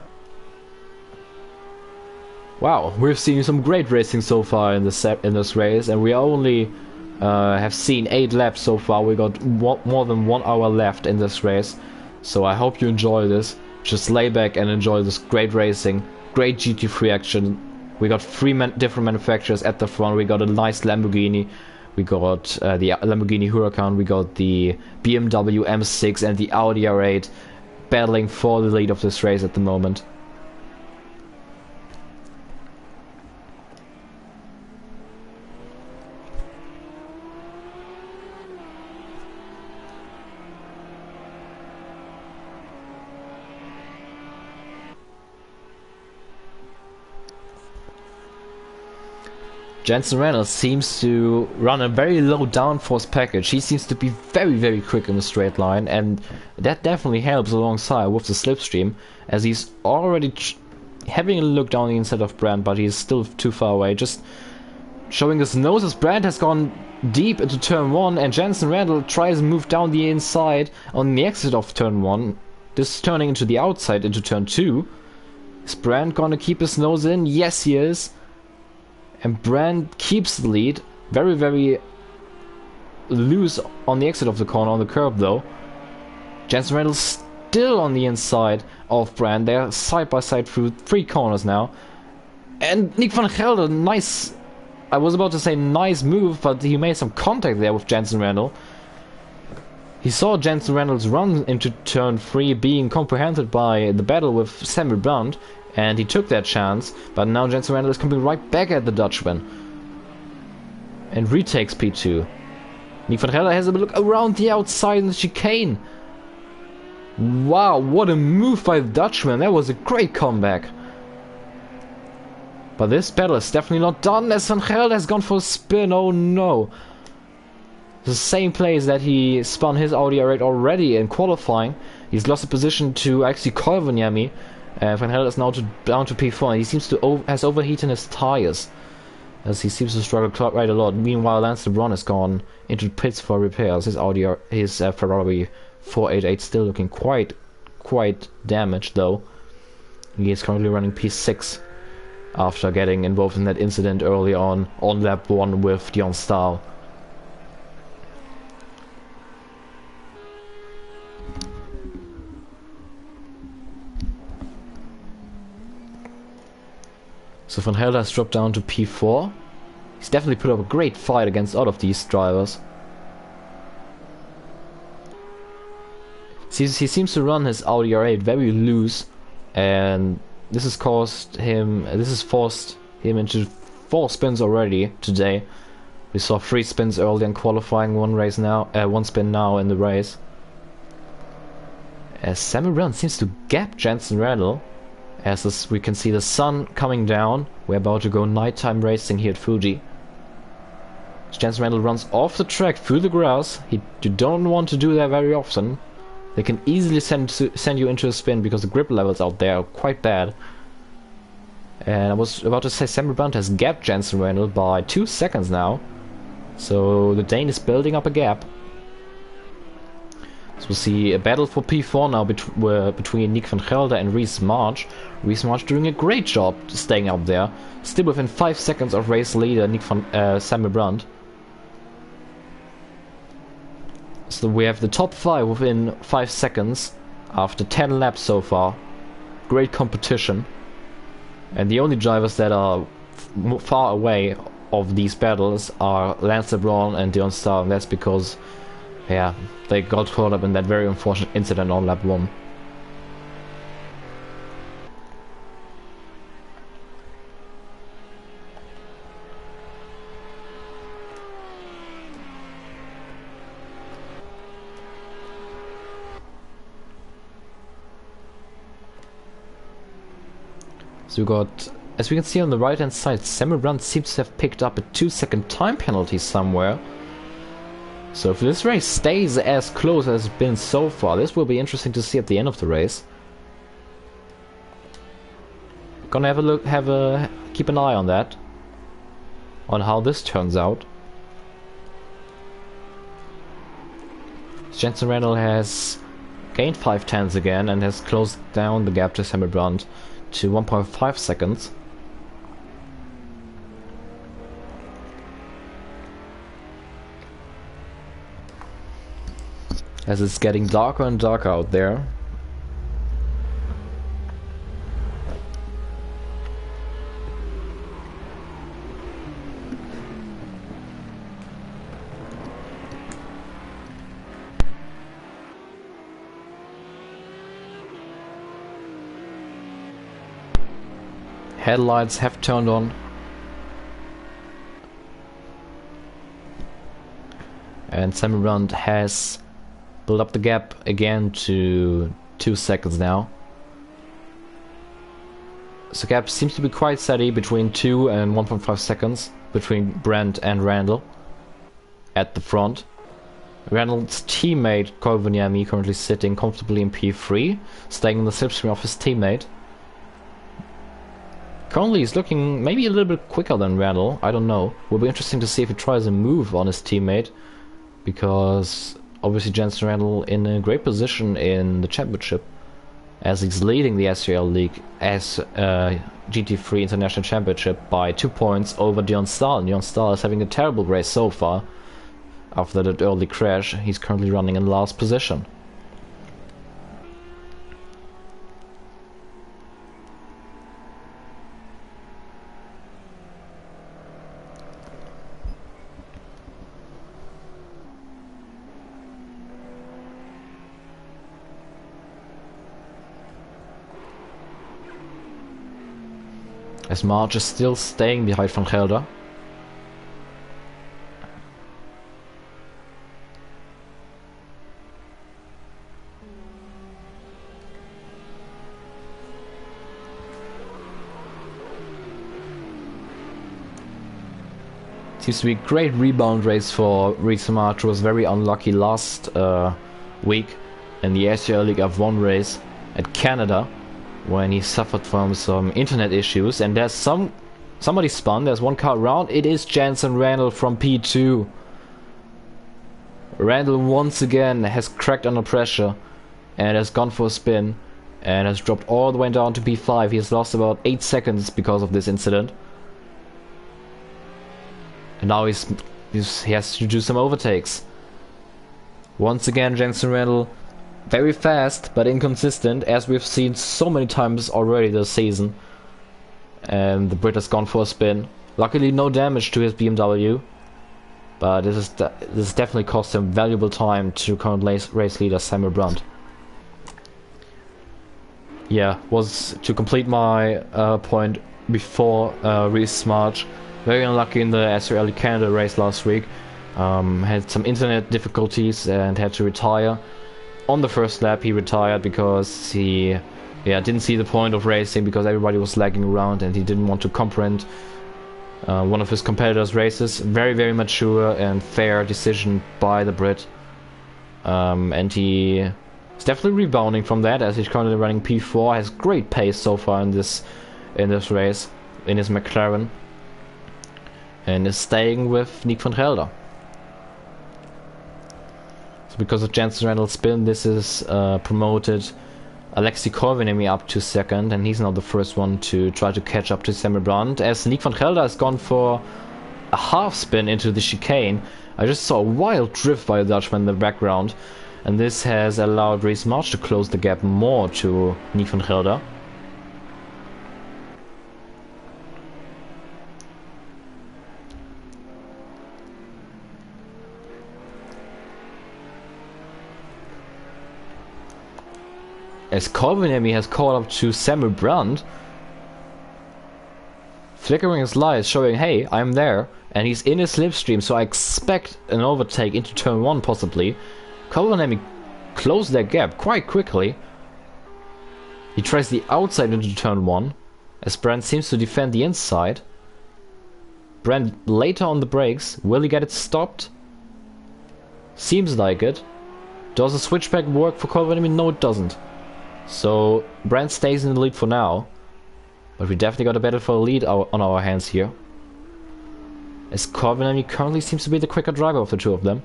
Wow, we've seen some great racing so far in this race, and we only have seen 8 laps so far. We got more than 1 hour left in this race, so I hope you enjoy this. Just lay back and enjoy this great racing, great GT3 action. We got 3 different manufacturers at the front. We got a nice Lamborghini, we got the Lamborghini Huracan, we got the BMW M6 and the Audi R8 battling for the lead of this race at the moment. Jensen Reynolds seems to run a very low downforce package. He seems to be very quick in the straight line, and that definitely helps alongside with the slipstream, as he's already having a look down the inside of Brandt, but he's still too far away. Just showing his nose as Brandt has gone deep into turn 1, and Jensen Reynolds tries to move down the inside on the exit of turn 1. This turning into the outside into turn 2. Is Brandt gonna keep his nose in? Yes, he is. And Brandt keeps the lead, very loose on the exit of the corner on the curb though. Jensen Reynolds still on the inside of Brandt. They're side by side through 3 corners now. And Nick van Gelder, nice, I was about to say nice move, but he made some contact there with Jensen Reynolds. He saw Jensen Reynolds run into turn 3 being comprehended by the battle with Samuel Brandt, and he took that chance, but now Jensen Reynolds is coming right back at the Dutchman and retakes P2. Nick van Gelder has a look around the outside in the chicane. Wow, what a move by the Dutchman. That was a great comeback. But this battle is definitely not done, as Van Gelder has gone for a spin. Oh no. The same place that he spun his Audi R8 already in qualifying. He's lost a position to actually Koivuniemi. Van Gelder is now down to P4, and he seems to has overheated his tires, as he seems to struggle quite a lot. Meanwhile, Lance LeBron has gone into pits for repairs. His Ferrari 488 still looking quite damaged though. He is currently running P6 after getting involved in that incident early on lap 1 with Dion Stahl. So Van Gelder has dropped down to P4. He's definitely put up a great fight against all of these drivers. He seems to run his Audi R8 very loose, and this has forced him into 4 spins already today. We saw 3 spins early in qualifying, 1 spin now in the race. As Samuel Brandt seems to gap Jensen Reynolds. As we can see the sun coming down, we're about to go nighttime racing here at Fuji. Jensen Reynolds runs off the track through the grass. You don't want to do that very often. They can easily send you into a spin because the grip levels out there are quite bad. And I was about to say Samuel Brandt has gapped Jensen Reynolds by 2 seconds now. So the Dane is building up a gap. So we'll see a battle for P4 now between Nick van Gelder and Reese March. Reese March doing a great job staying up there. Still within 5 seconds of race leader Samuel Brandt. So we have the top 5 within 5 seconds after 10 laps so far. Great competition. And the only drivers that are far away of these battles are Lance LeBron and Dion Stahl, and that's because, yeah, they got caught up in that very unfortunate incident on lap 1. So we got, as we can see on the right hand side, Samuel Brandt seems to have picked up a 2-second time penalty somewhere. So if this race stays as close as it's been so far, this will be interesting to see at the end of the race. Gonna have a look, keep an eye on that, on how this turns out. Jensen Reynolds has gained 5/10 again and has closed down the gap to Samuel Brandt to 1.5 seconds. As it's getting darker and darker out there. Headlights have turned on. And Samuel Brandt has built up the gap again to 2 seconds now. So the gap seems to be quite steady between 2 and 1.5 seconds between Brandt and Randall at the front. Randall's teammate Kovaniemi currently sitting comfortably in P3, staying in the slipstream of his teammate. Currently he's looking maybe a little bit quicker than Randall, I don't know. Will be interesting to see if he tries a move on his teammate, because obviously Jensen Randall in a great position in the championship, as he's leading the SRL League as GT3 International Championship by 2 points over Dion Stahl. Dion Stahl is having a terrible race so far. After that early crash, he's currently running in last position. As March is still staying behind Van Gelder. Seems to be a great rebound race for Reese March, who was very unlucky last week in the SRL League F1 race at Canada, when he suffered from some internet issues, and there's somebody spun. There's one car around. It is Jensen Randall from P2. Randall once again has cracked under pressure and has gone for a spin and has dropped all the way down to P5. He has lost about 8 seconds because of this incident, and now he has to do some overtakes. Once again, Jensen Randall very fast but inconsistent, as we've seen so many times already this season. And the Brit has gone for a spin. Luckily no damage to his BMW, but this definitely cost him valuable time to current race leader Samuel Brandt. Yeah, was to complete my point before Reese March. Very unlucky in the SRL Canada race last week. Had some internet difficulties and had to retire. On the first lap he retired because he didn't see the point of racing, because everybody was lagging around and he didn't want to comprehend one of his competitors' races. Very, very mature and fair decision by the Brit. And he is definitely rebounding from that, as he's currently running P4, has great pace so far in this race, in his McLaren, and is staying with Nick van Gelder. Because of Jensen Randall's spin, this is promoted Alexei Kovaniemi up to second, and he's now the first one to try to catch up to Samuel Brandt, as Nick van Gelder has gone for a half spin into the chicane. I just saw a wild drift by a Dutchman in the background, and this has allowed Reese March to close the gap more to Nick van Gelder. As Kovaniemi has caught up to Samuel Brandt, flickering his lights, showing, hey, I'm there, and he's in his slipstream, so I expect an overtake into turn 1 possibly. Kovaniemi closed that gap quite quickly. He tries the outside into turn 1, as Brandt seems to defend the inside. Brandt later on the brakes. Will he get it stopped? Seems like it. Does a switchback work for Kovaniemi? No, it doesn't. So Brandt stays in the lead for now, but we definitely got a battle for a lead on our hands here, as Kovaniemi currently seems to be the quicker driver of the two of them.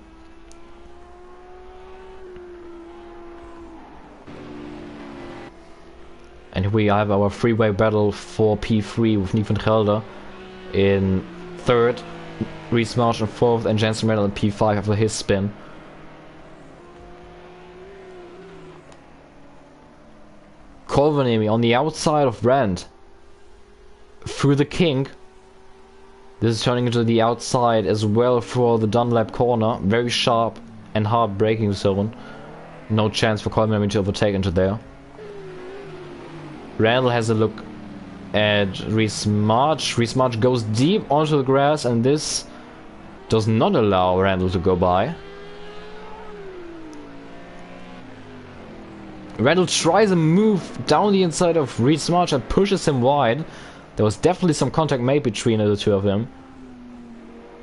And we have our freeway battle for P3 with Nick van Gelder in 3rd, Reese Marsh in 4th, and Jensen Randall in P5 after his spin. Colvanemi on the outside of Brand through the kink. This is turning into the outside as well for the Dunlap corner. Very sharp and hard braking zone. No chance for Colvanemi to overtake into there. Randall has a look at Reese March. Reese March goes deep onto the grass, and this does not allow Randall to go by. Randall tries a move down the inside of Reese March and pushes him wide. There was definitely some contact made between the two of them.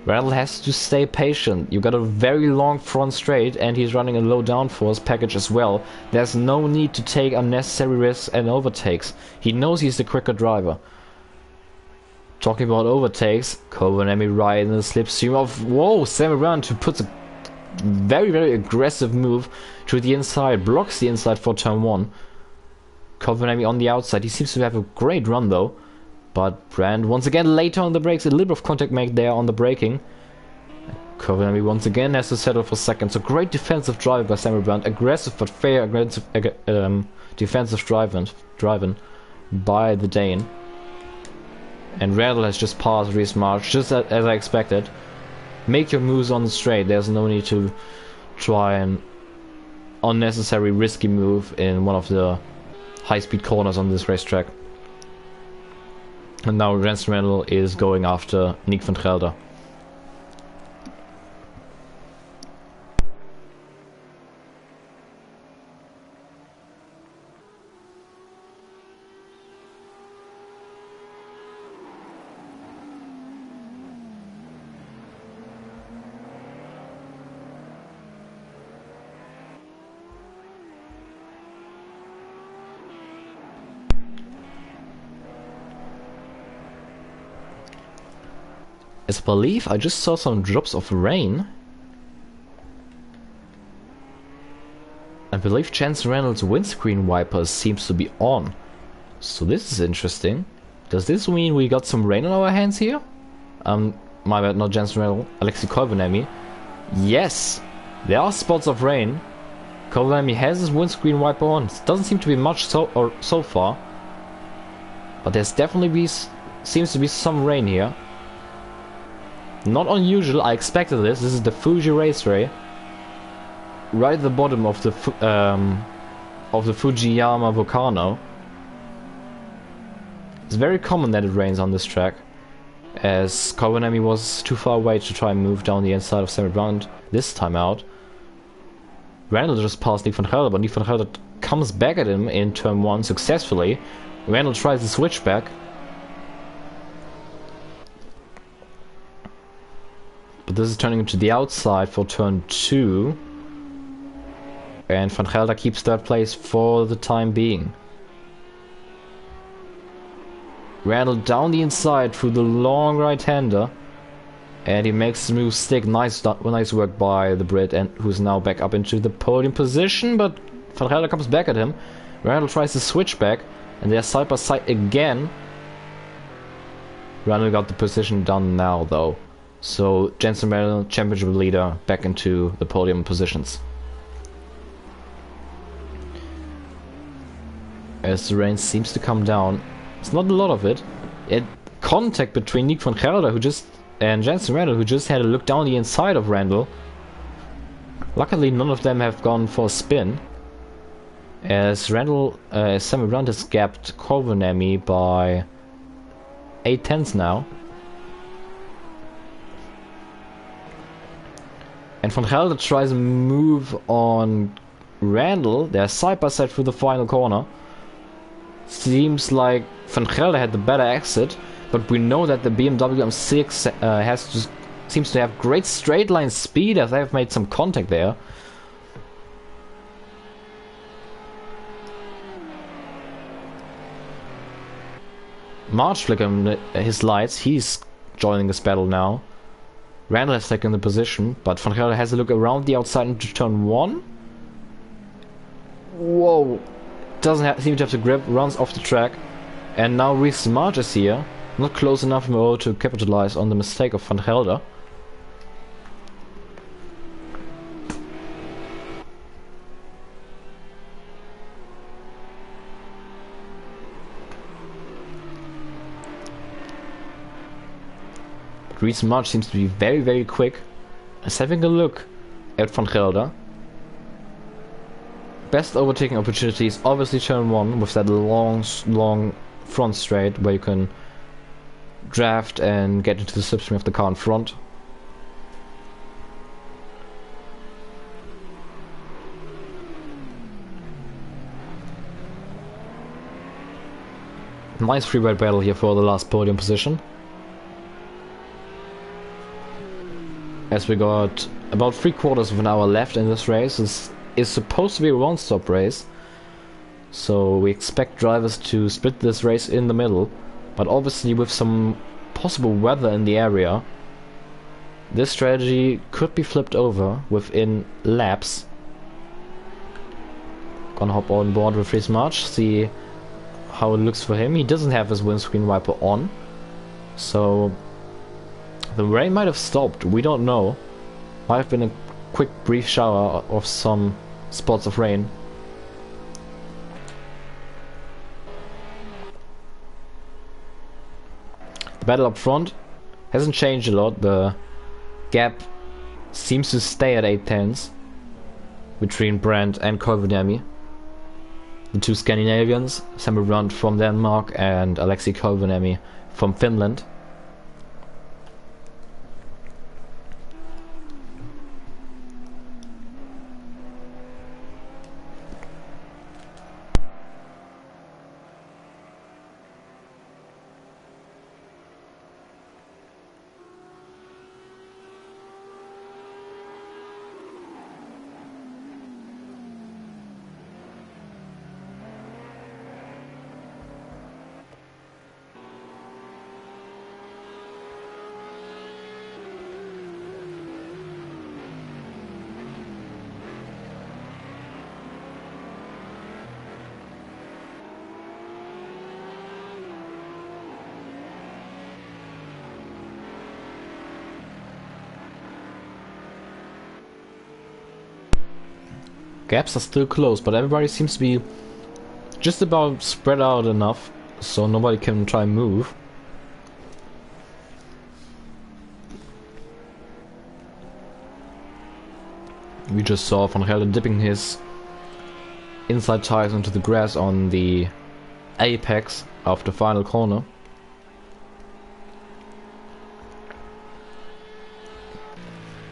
Randall has to stay patient. You got a very long front straight, and he's running a low downforce package as well. There's no need to take unnecessary risks and overtakes. He knows he's the quicker driver. Talking about overtakes, Colvanemi right in the slipstream of Sammy Brown, who puts a very, very aggressive move to the inside, blocks the inside for turn 1. Colvanemi on the outside. He seems to have a great run though. But Brand once again later on the brakes, a little bit of contact made there on the braking. Colvanemi once again has to settle for second. So great defensive drive by Samuel Brandt, aggressive but fair aggressive, defensive driving by the Dane. And Randall has just passed Reese March, just as I expected. Make your moves on the straight. There's no need to try an unnecessary risky move in one of the high-speed corners on this racetrack. And now Jensen Randall is going after Nick van Gelder. As I believe I just saw some drops of rain. I believe Jensen Randall's windscreen wipers seems to be on. So this is interesting. Does this mean we got some rain on our hands here? My bad, not Jensen Randall, Alexei Colvanemi. Yes, there are spots of rain. Colvanemi has his windscreen wiper on. It doesn't seem to be much so far. But there's definitely seems to be some rain here. Not unusual, I expected this. This is the Fuji Raceway. Right at the bottom of the Fujiyama volcano. It's very common that it rains on this track, as Colvanemi was too far away to try and move down the inside of Sammy Brown this time out. Randall just passed Nick van Gelder, but Nick van Gelder comes back at him in turn 1 successfully. Randall tries to switch back. But this is turning into the outside for turn 2. And Van Gelder keeps 3rd place for the time being. Randall down the inside through the long right-hander. And he makes the move stick. Nice work by the Brit, and who's now back up into the podium position. But Van Gelder comes back at him. Randall tries to switch back. And they're side by side again. Randall got the position done now though. So Jensen Randall, championship leader, back into the podium positions. As the rain seems to come down, it's not a lot of it. Contact between Nick van Gelder and Jensen Randall, who just had a look down the inside of Randall. Luckily, none of them have gone for a spin. As Sammy Brandt has gapped Colvanemi by 8 tenths now. And Van Gelder tries a move on Randall. They're side by side through the final corner. Seems like Van Gelder had the better exit, but we know that the BMW M6 seems to have great straight line speed, as they have made some contact there. March flicking his lights. He's joining this battle now. Randall has taken the position, but Van Gelder has a look around the outside into turn 1. Whoa. seem to have the grip, runs off the track, and now Reece March is here, not close enough in the road to capitalize on the mistake of Van Gelder. But Reece March seems to be very, very quick. Is having a look at Van Gelder. Best overtaking opportunity is obviously turn 1 with that long front straight where you can draft and get into the slipstream of the car in front. Nice free-ride battle here for the last podium position. As we got about 3/4 of an hour left in this race. This is supposed to be a one-stop race, so we expect drivers to split this race in the middle, but obviously with some possible weather in the area, this strategy could be flipped over within laps. Gonna hop on board with Reece March, see how it looks for him. He doesn't have his windscreen wiper on, so the rain might have stopped, we don't know. Might have been a quick brief shower of some spots of rain. The battle up front hasn't changed a lot. The gap seems to stay at 8/10 between Brandt and Koivuniemi. The two Scandinavians, Samuel Brandt from Denmark and Alexei Koivuniemi from Finland. Gaps are still close, but everybody seems to be just about spread out enough so nobody can try and move. We just saw Van Gelder dipping his inside tires into the grass on the apex of the final corner.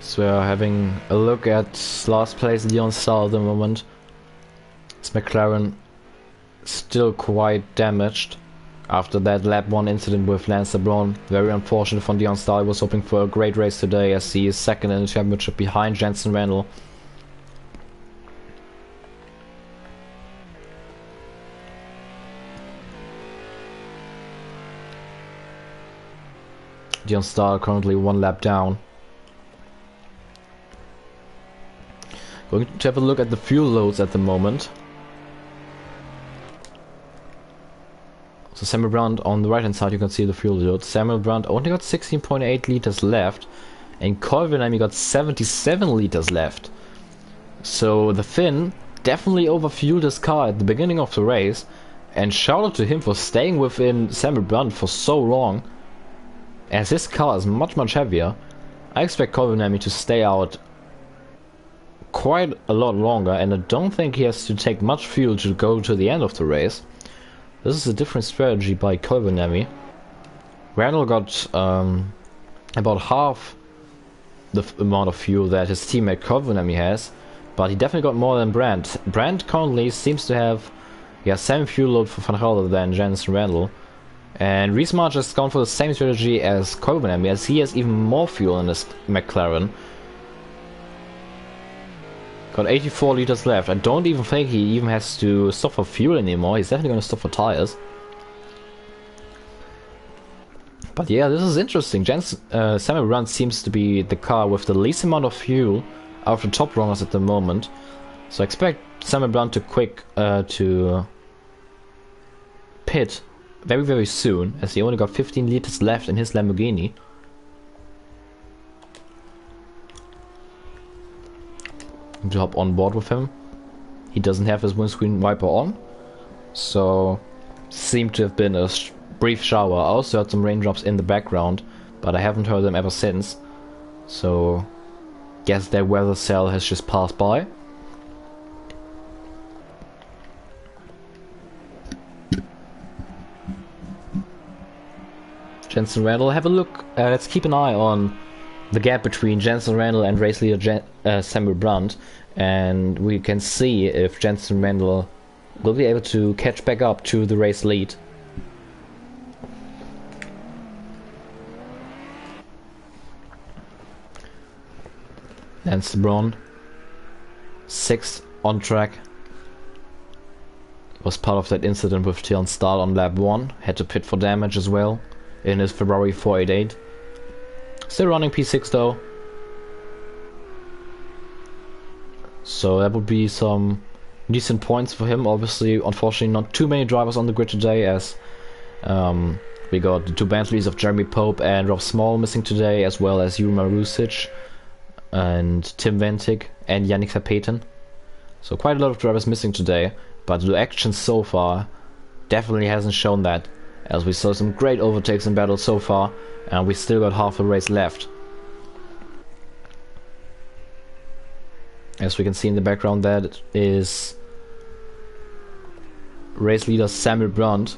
So we're having a look at last place Leon Stahl at the moment. His McLaren still quite damaged after that lap 1 incident with Lance LeBlanc. Very unfortunate for Leon Stahl. He was hoping for a great race today as he is second in the championship behind Jensen Randall. Leon Stahl currently 1 lap down. Going to have a look at the fuel loads at the moment. So Samuel Brandt on the right hand side, you can see the fuel load. Samuel Brandt only got 16.8 liters left, and Koivuniemi got 77 liters left. So the Finn definitely overfueled his car at the beginning of the race, and shout out to him for staying within Samuel Brandt for so long, as his car is much heavier. I expect Koivuniemi to stay out quite a lot longer, and I don't think he has to take much fuel to go to the end of the race. This is a different strategy by Koivuniemi. Randall got about half the amount of fuel that his teammate Koivuniemi has, but he definitely got more than Brandt. Brandt currently seems to have same fuel load for Van Gelder than Jensen Randall, and Reece March has gone for the same strategy as Koivuniemi, as he has even more fuel in his McLaren. Got 84 liters left. I don't even think he even has to stop for fuel anymore. He's definitely going to stop for tires. But yeah, this is interesting. Samuel Brandt seems to be the car with the least amount of fuel out of the top runners at the moment. So I expect Samuel Brandt to pit very, very soon, as he only got 15 liters left in his Lamborghini. To hop on board with him. He doesn't have his windscreen wiper on, so seemed to have been a brief shower. I also heard some raindrops in the background, but I haven't heard them ever since, so guess their weather cell has just passed by. Jensen Randall, have a look. Let's keep an eye on the gap between Jensen Randall and race leader Samuel Brandt, and we can see if Jensen Randall will be able to catch back up to the race lead. Lance LeBron, 6th on track. Was part of that incident with Tion Stahl on lap 1, had to pit for damage as well in his Ferrari 488. Still running P6 though. So that would be some decent points for him. Obviously, unfortunately not too many drivers on the grid today, as we got the 2 Bentleys of Jeremy Pope and Rob Small missing today, as well as Juma Rusic and Tim Ventig and Yannick Verpeten. So quite a lot of drivers missing today, but the action so far definitely hasn't shown that, as we saw some great overtakes in battle so far, and we still got half the race left. As we can see in the background, that is race leader Samuel Brandt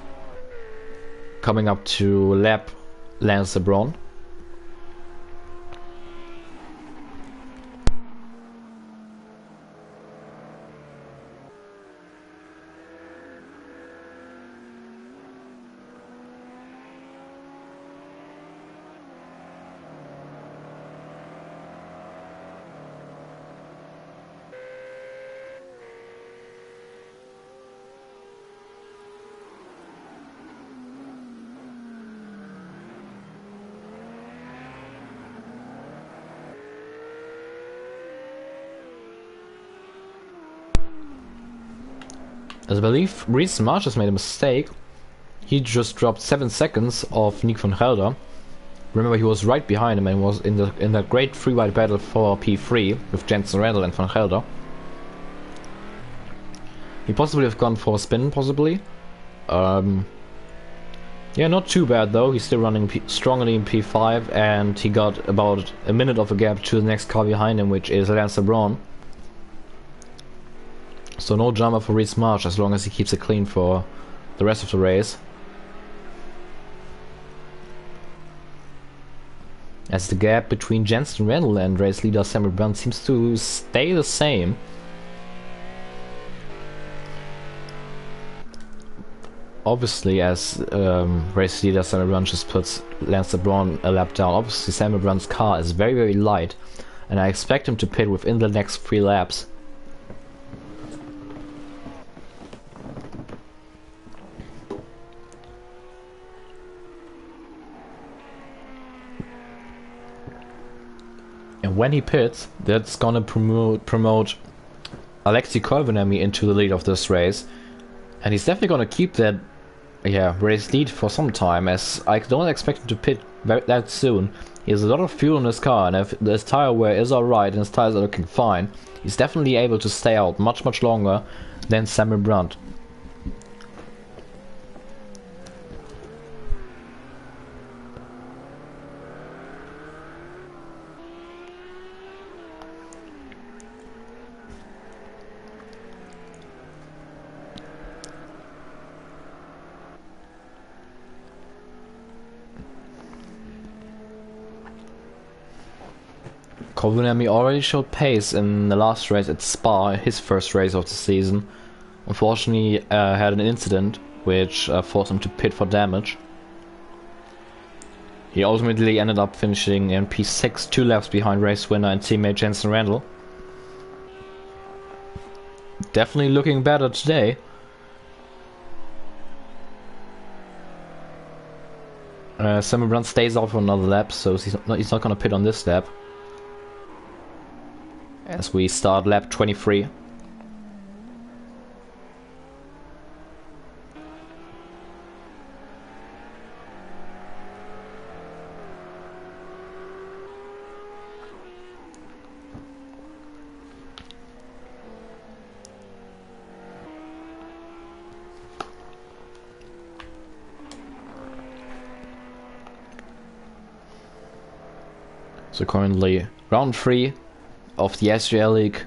coming up to lap Lance LeBron. As I believe Reese Marsh has made a mistake. He just dropped 7 seconds off Nick van Gelder. Remember, he was right behind him and was in the great free-wide battle for P3 with Jensen Randall and van Gelder. He possibly have gone for a spin, possibly. Yeah, not too bad though. He's still running strongly in P5, and he got about a minute of a gap to the next car behind him, which is Lance LeBron. So no drama for Reese Marsh as long as he keeps it clean for the rest of the race. As the gap between Jensen Randall and race leader Samuel Brandt seems to stay the same. Obviously, as race leader Samuel Brandt just puts Lance LeBron a lap down, obviously Samuel Brandt's car is very, very light, and I expect him to pit within the next 3 laps. And when he pits, that's gonna promote Alexei Koivunemi into the lead of this race, and he's definitely gonna keep that race lead for some time, as I don't expect him to pit that soon. He has a lot of fuel in his car, and if his tire wear is alright and his tires are looking fine, he's definitely able to stay out much longer than Samuel Brandt. Koivunemi already showed pace in the last race at Spa, his first race of the season. Unfortunately, had an incident which forced him to pit for damage. He ultimately ended up finishing in P6, 2 laps behind race winner and teammate Jensen Randall. Definitely looking better today. Samuel Brandt stays off for another lap, so he's not going to pit on this lap. As we start lap 23. So currently round 3 of the SRL League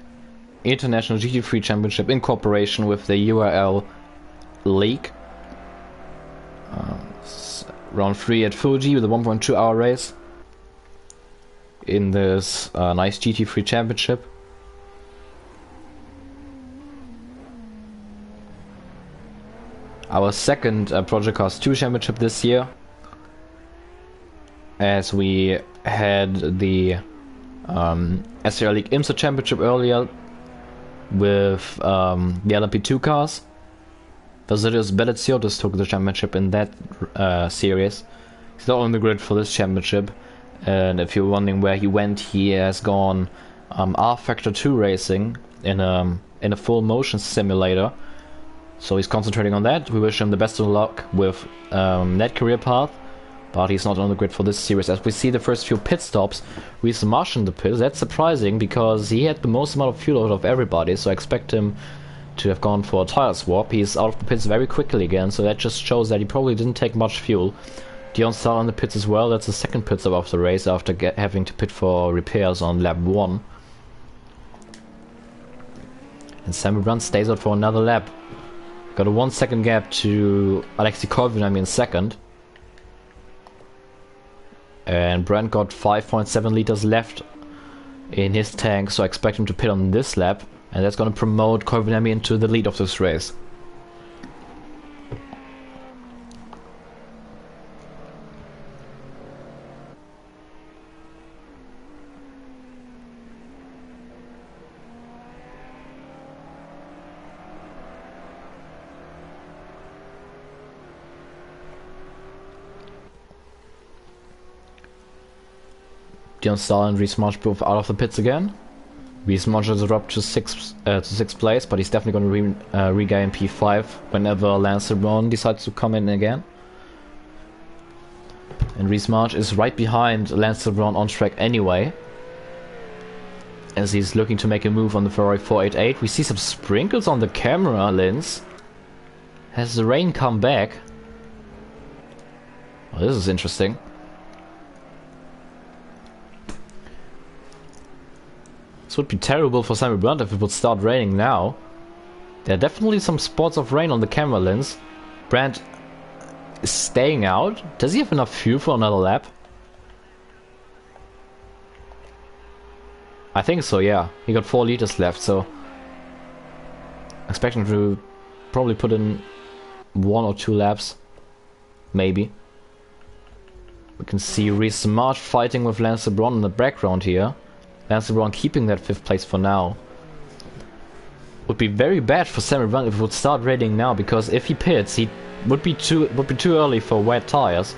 International GT3 Championship in cooperation with the URL League. Round 3 at Fuji with a 1.2 hour race in this nice GT3 Championship. Our second Project Cars 2 Championship this year, as we had the SRL League IMSA Championship earlier with the LMP2 cars. Vasilios Belletsiotis took the championship in that series. He's not on the grid for this championship, and if you're wondering where he went, he has gone R Factor 2 racing in a full motion simulator. So he's concentrating on that. We wish him the best of luck with that career path, but he's not on the grid for this series. As we see the first few pit stops, Reese Marsh in the pits. That's surprising because he had the most amount of fuel out of everybody, so I expect him to have gone for a tire swap. He's out of the pits very quickly again, so that just shows that he probably didn't take much fuel. Dion Starr on the pits as well. That's the second pit stop of the race after having to pit for repairs on lap 1. And Samuel Brunt stays out for another lap. Got a 1 second gap to Alexei Korvinami in second. And Brent got 5.7 liters left in his tank, so I expect him to pit on this lap. And that's going to promote Korvinami into the lead of this race. Dion Stahl and Reese Marsh both out of the pits again. Reese Marsh has dropped to sixth place, but he's definitely going to regain P5 whenever Lance LeBron decides to come in again. And Reese Marsh is right behind Lance LeBron on track anyway, as he's looking to make a move on the Ferrari 488. We see some sprinkles on the camera lens. Has the rain come back? Well, this is interesting. This would be terrible for Samuel Brunt if it would start raining now. There are definitely some spots of rain on the camera lens. Brandt is staying out. Does he have enough fuel for another lap? I think so, yeah. He got 4 liters left, so expect him to probably put in 1 or 2 laps. Maybe. We can see Reese Marsh fighting with Lance LeBron in the background here. Lance LeBron keeping that 5th place for now. Would be very bad for Samuel Brunt if it would start raining now, because if he pits, he would be too early for wet tires.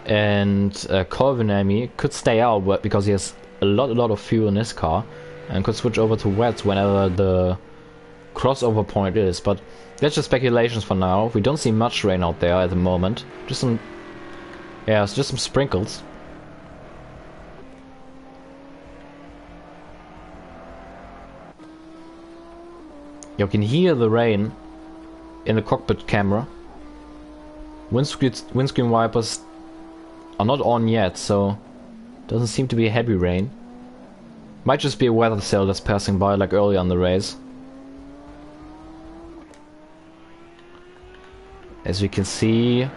And Korvinami could stay out because he has a lot of fuel in his car, and could switch over to wets whenever the crossover point is. But that's just speculations for now. We don't see much rain out there at the moment. Just some, yeah, it's just some sprinkles. You can hear the rain in the cockpit camera. Windscreen wipers are not on yet, so doesn't seem to be a heavy rain. Might just be a weather cell that's passing by like earlier on the race. As we can see,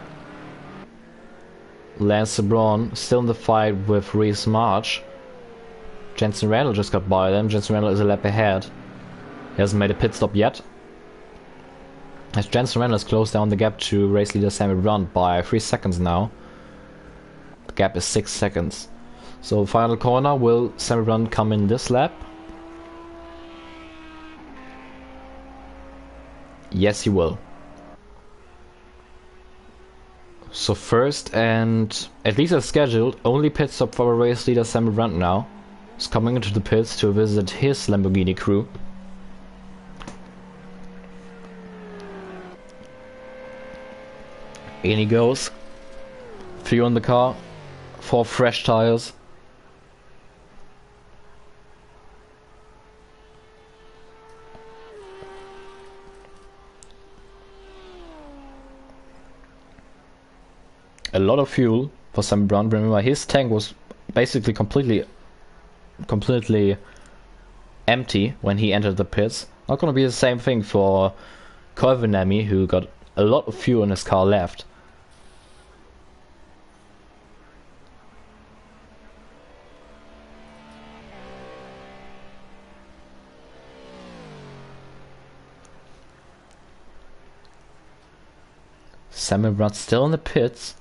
Lance LeBron still in the fight with Reese Marsh. Jensen Randall just got by them. Jensen Randall is a lap ahead. He hasn't made a pit stop yet. As Jensen Randall has closed down the gap to race leader Samuel Brunt by 3 seconds now. The gap is 6 seconds. So final corner, will Samuel Brunt come in this lap? Yes, he will. So first, and at least as scheduled, only pit stop for our race leader Samuel Brunt now. He's coming into the pits to visit his Lamborghini crew. In he goes. 3 on the car. 4 fresh tires. A lot of fuel for Sam Brown. Remember, his tank was basically completely empty when he entered the pits. Not gonna be the same thing for Koivuniemen, who got a lot of fuel in his car left. Samuel Brunt still in the pits.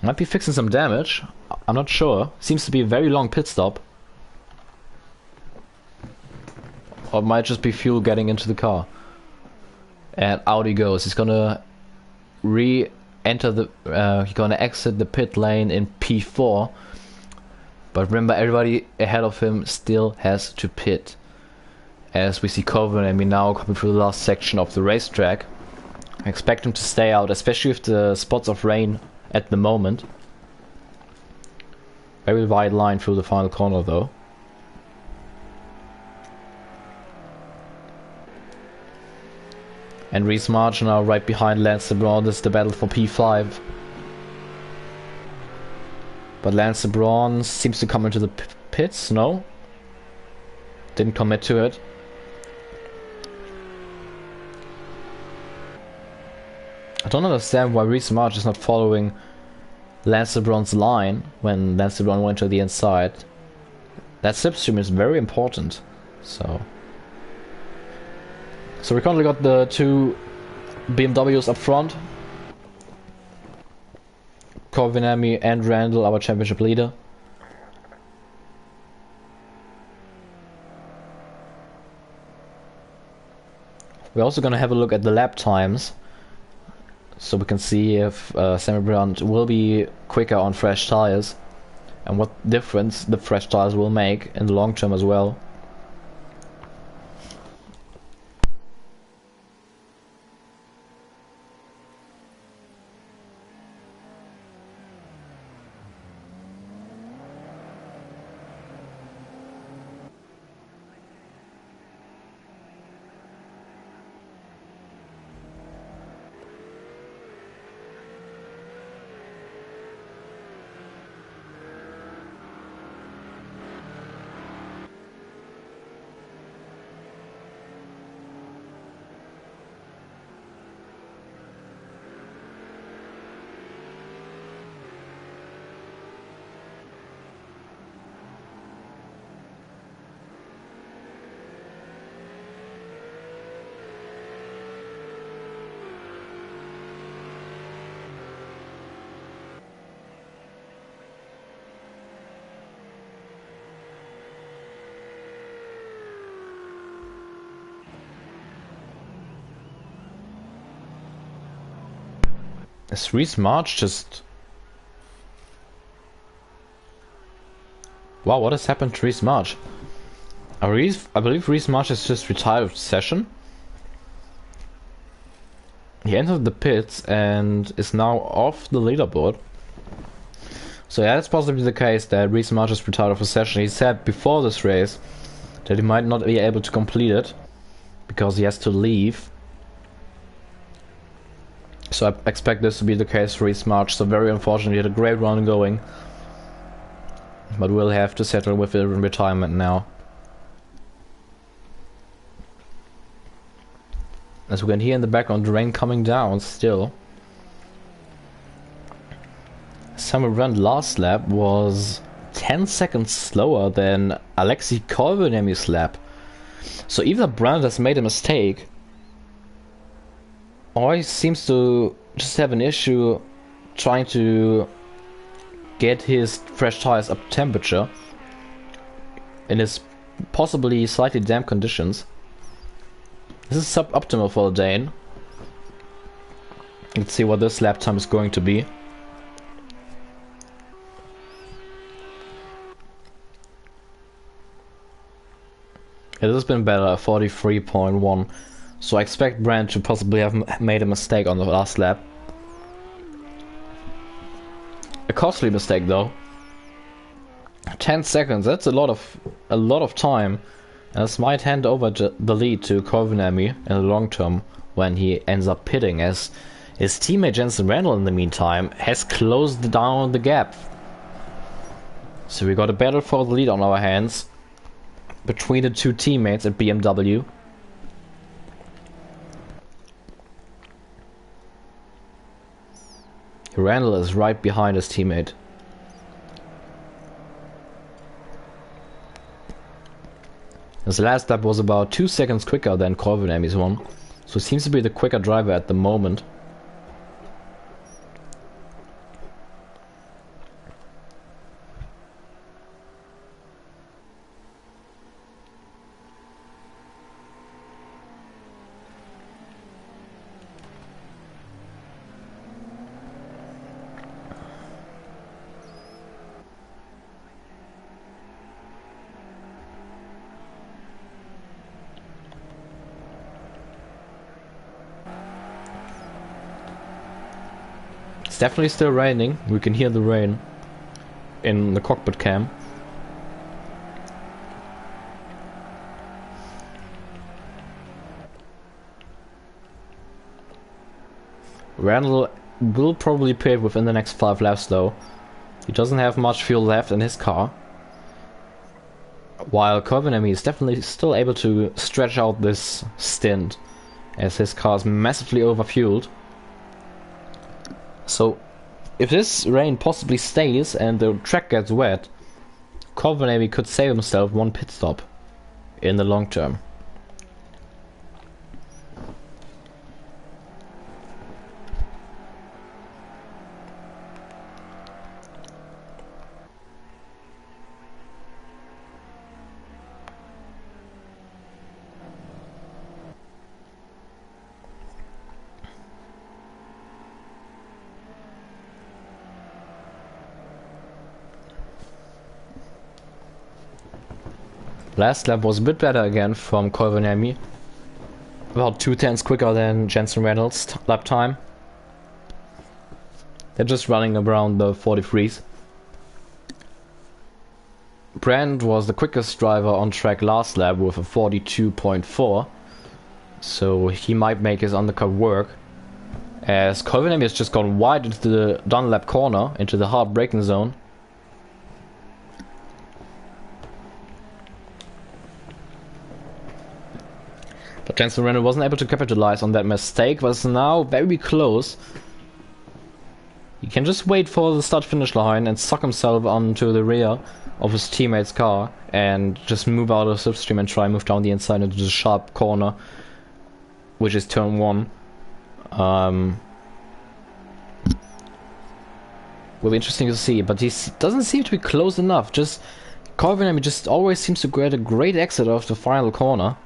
Might be fixing some damage. I'm not sure. Seems to be a very long pit stop. Or it might just be fuel getting into the car. And out he goes. He's gonna re-enter the... he's gonna exit the pit lane in P4. But remember, everybody ahead of him still has to pit. As we see Koivuniemen now coming through the last section of the racetrack. I expect him to stay out, especially with the spots of rain at the moment. Very wide line through the final corner though. And Reece March now right behind Lance LeBron. This is the battle for P5. But Lance LeBron seems to come into the pits, no? Didn't commit to it. I don't understand why Reece March is not following Lance LeBron's line when Lance LeBron went to the inside. That slipstream is very important. So we currently got the two BMWs up front. Koivuniemen and Randall, our championship leader. We're also going to have a look at the lap times, so we can see if Samuel Brunt will be quicker on fresh tires and what difference the fresh tires will make in the long term as well. Is Reece March just... Wow, what has happened to Reece March? I believe Reece March has just retired of the session. He entered the pits and is now off the leaderboard. So yeah, it's possibly the case that Reece March is retired of the session. He said before this race that he might not be able to complete it because he has to leave. So I expect this to be the case for Reece March. So very unfortunate, he had a great run going, but we'll have to settle with it in retirement now. As we can hear in the background, the rain coming down still. Samuel Brunt last lap was 10 seconds slower than Alexei Koivuniemi's lap. So either Brunt has made a mistake, or he seems to just have an issue trying to get his fresh tires up to temperature in his possibly slightly damp conditions. This is suboptimal for the Dane. Let's see what this lap time is going to be. It has been better, 43.1. So I expect Brand to possibly have made a mistake on the last lap. A costly mistake though. 10 seconds, that's a lot of time. And this might hand over the lead to Koivuniemi in the long term when he ends up pitting, as his teammate Jensen Randall in the meantime has closed down the gap. So we got a battle for the lead on our hands between the two teammates at BMW. Randall is right behind his teammate. His last lap was about 2 seconds quicker than Koivuniemi's one, so he seems to be the quicker driver at the moment. It's definitely still raining. We can hear the rain in the cockpit cam. Randall will probably pit within the next 5 laps though. He doesn't have much fuel left in his car. While Koivuniemi is definitely still able to stretch out this stint, as his car is massively overfueled. So, if this rain possibly stays and the track gets wet, Koivuniemi could save himself one pit stop in the long term. Last lap was a bit better again from Koivuniemi. About 2/10 quicker than Jensen Reynolds' lap time. They're just running around the 43s. Brand was the quickest driver on track last lap with a 42.4. So he might make his undercut work. As Koivuniemi has just gone wide into the Dunlap corner, into the hard braking zone. But Jensen Reynolds wasn't able to capitalize on that mistake, was now very close. He can just wait for the start-finish line and suck himself onto the rear of his teammate's car and just move out of slipstream and try and move down the inside into the sharp corner, which is turn 1. Will be interesting to see, but he doesn't seem to be close enough. Just Koivuniemi just always seems to get a great exit off the final corner.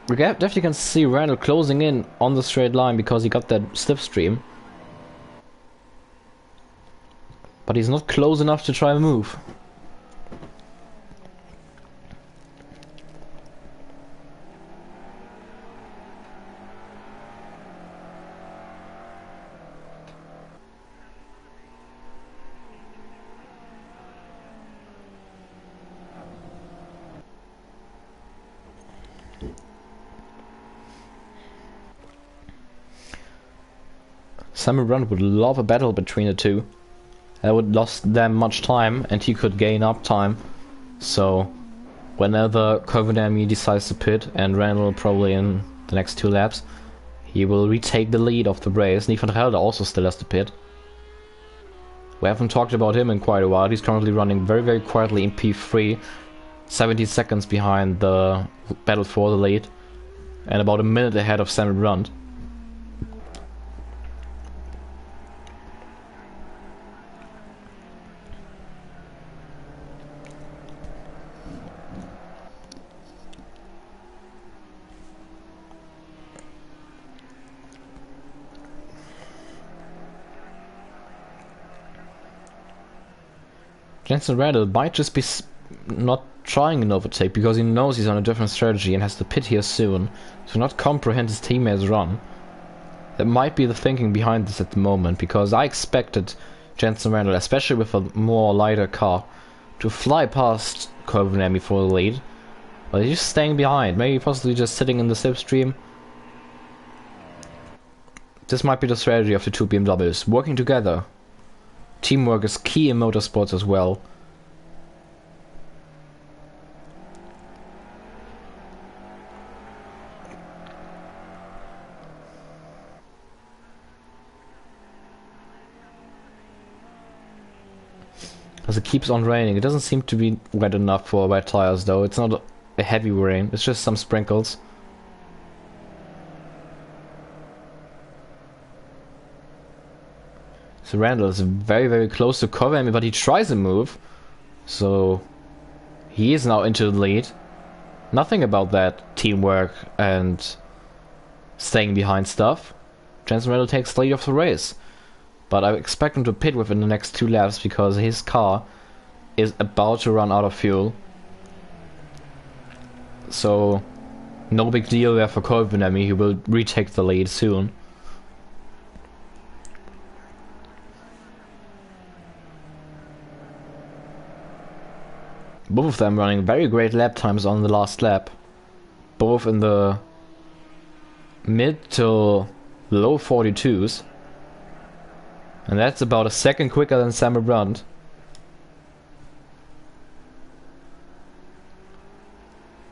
We definitely can see Randall closing in on the straight line because he got that slipstream. But he's not close enough to try and move. Samuel Brunt would love a battle between the two. That would lost them much time and he could gain up time. So whenever Koivuniemi decides to pit and Randall probably in the next 2 laps, he will retake the lead of the race. Nick van der Helder also still has to pit. We haven't talked about him in quite a while. He's currently running very quietly in P3, 17 seconds behind the battle for the lead and about a minute ahead of Samuel Brunt. Jensen Randall might just be not trying an overtake because he knows he's on a different strategy and has to pit here soon, to not comprehend his teammate's run. That might be the thinking behind this at the moment, because I expected Jensen Randall, especially with a more lighter car, to fly past Koivuniemi for the lead, but he's just staying behind, maybe possibly just sitting in the slipstream. This might be the strategy of the two BMWs, working together Teamwork is key in motorsports as well. As it keeps on raining. It doesn't seem to be wet enough for wet tires though. It's not a heavy rain, it's just some sprinkles. So Randall is very, very close to covering me, but he tries a move. So he is now into the lead. Nothing about that teamwork and staying behind stuff. Jensen Randall takes the lead of the race. But I expect him to pit within the next 2 laps because his car is about to run out of fuel. So no big deal there for Koivu. He will retake the lead soon. Both of them running very great lap times on the last lap. Both in the mid to low 42s. And that's about a second quicker than Sandro Doulis.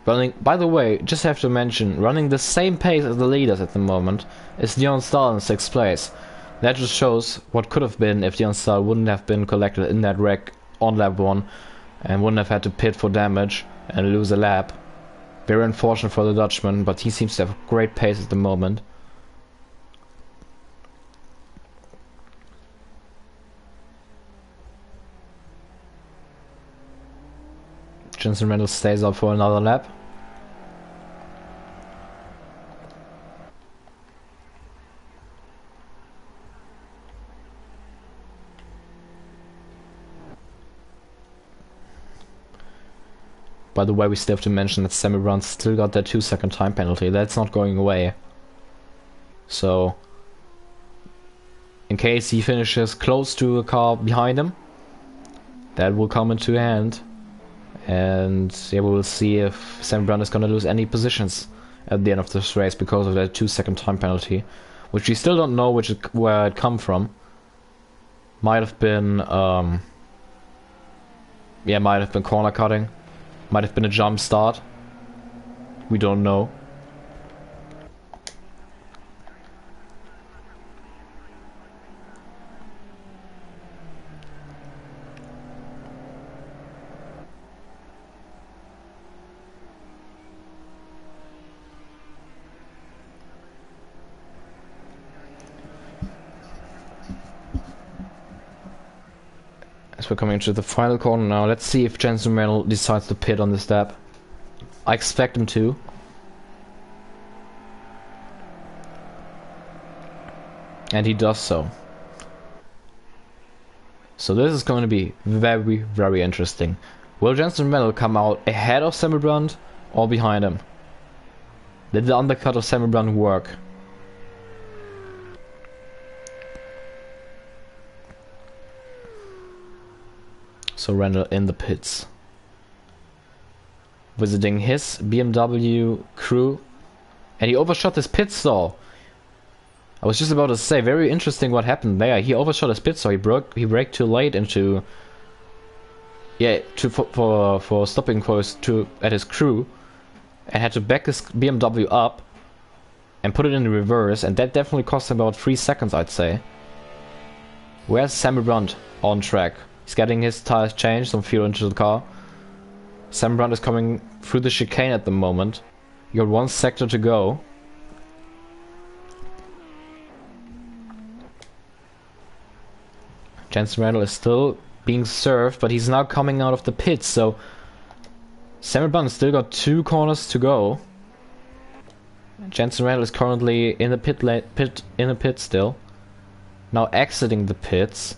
Running, by the way, just have to mention, running the same pace as the leaders at the moment is Dion Stahl in 6th place. That just shows what could have been if Dion Stahl wouldn't have been collected in that wreck on lap 1 and wouldn't have had to pit for damage and lose a lap. Very unfortunate for the Dutchman, but he seems to have great pace at the moment. Jensen Randall stays out for another lap. By the way, we still have to mention that Sandro Doulis still got that 2-second time penalty. That's not going away. So, in case he finishes close to a car behind him, that will come into hand. And yeah, we will see if Sandro Doulis is going to lose any positions at the end of this race because of that 2-second time penalty, which we still don't know where it come from. Might have been, might have been corner cutting, might have been a jump start. We don't know. As we're coming to the final corner now, let's see if Jensen Randall decides to pit on this lap. I expect him to. And he does so. So this is going to be very, very interesting. Will Jensen Randall come out ahead of Sandro Doulis or behind him? Did the undercut of Sandro Doulis work? So Randall in the pits, visiting his BMW crew, and he overshot his pit stall. I was just about to say, very interesting what happened there. He overshot his pit stall. He braked too late into, for stopping at his crew, and had to back his BMW up and put it in reverse, and that definitely cost him about 3 seconds, I'd say. Where's Sandro Doulis on track? He's getting his tires changed, some fuel into the car. Sandro Doulis is coming through the chicane at the moment. You got 1 sector to go. Jensen Randall is still being served, but he's now coming out of the pits, so Sandro Doulis still got 2 corners to go. Jensen Randall is currently in the pit still. Now exiting the pits.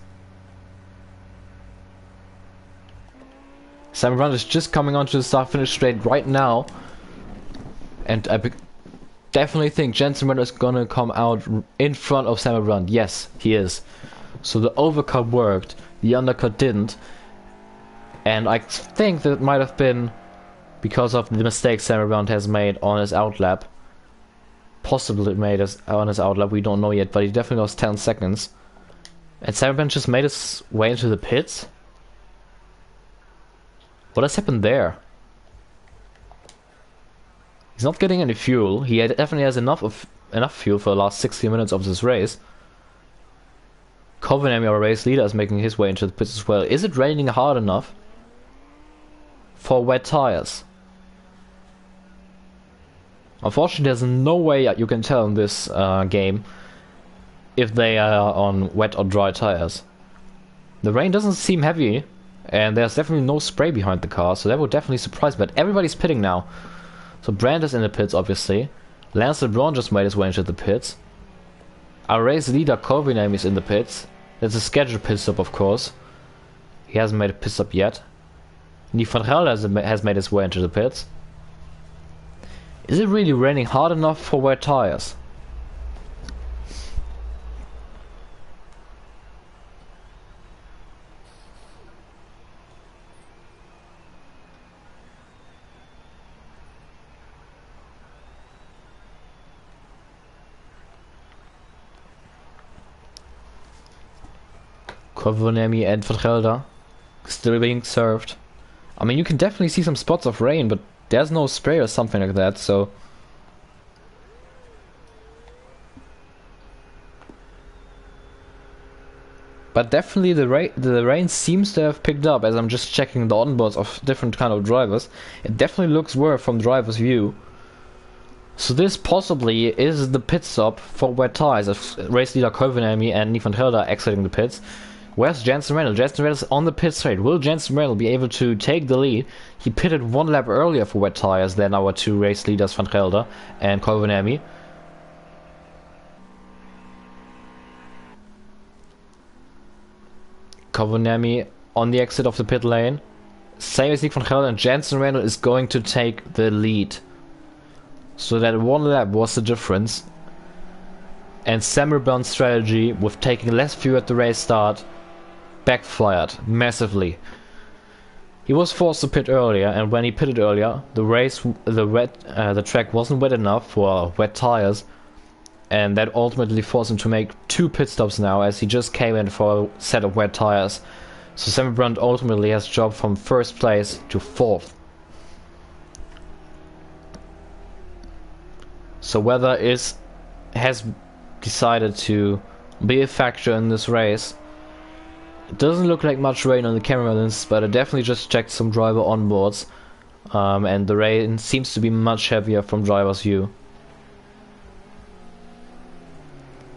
Sandro Doulis is just coming onto the start-finish straight right now, and I definitely think Jensen Randall is gonna come out in front of Sandro Doulis. Yes, he is. So the overcut worked, the undercut didn't, and I think that might have been because of the mistakes Sandro Doulis has made on his outlap. Possibly made on his outlap, we don't know yet, but he definitely lost 10 seconds. And Cyberman just made his way into the pits? What has happened there? He's not getting any fuel. He definitely has enough fuel for the last 60 minutes of this race. Kovenami, our race leader, is making his way into the pits as well. Is it raining hard enough for wet tires? Unfortunately, there's no way you can tell in this game if they are on wet or dry tires. The rain doesn't seem heavy, and there's definitely no spray behind the car, so that would definitely surprise me. But everybody's pitting now. So Brandt is in the pits, obviously. Lance LeBron just made his way into the pits. Our race leader, Kovenami, is in the pits. That's a scheduled pit stop, of course. He hasn't made a pit stop yet. Nick van Gelder has made his way into the pits. Is it really raining hard enough for wet tires? Kovenami and Van Gelder still being served. I mean, you can definitely see some spots of rain, but there's no spray or something like that, so... But definitely the rain seems to have picked up, as I'm just checking the onboards of different kind of drivers. It definitely looks worse from driver's view. So this possibly is the pit stop for wet tires of race leader Kovenami and Nick van Gelder exiting the pits. Where's Jensen Randall? Jensen Randall's on the pit straight. Will Jensen Randall be able to take the lead? He pitted one lap earlier for wet tires than our two race leaders, Van Gelder and Kovenami. Kovenami on the exit of the pit lane. Same as Nick van Gelder, and Jensen Randall is going to take the lead. So that one lap was the difference. And Samuel Brown's strategy with taking less fuel at the race start backfired massively. He was forced to pit earlier, and when he pitted earlier, the track wasn't wet enough for wet tires, and that ultimately forced him to make 2 pit stops now, as he just came in for a set of wet tires. So Samuel Brown ultimately has dropped from 1st place to 4th. So weather has decided to be a factor in this race. It doesn't look like much rain on the camera lens, but I definitely just checked some driver onboards, and the rain seems to be much heavier from driver's view.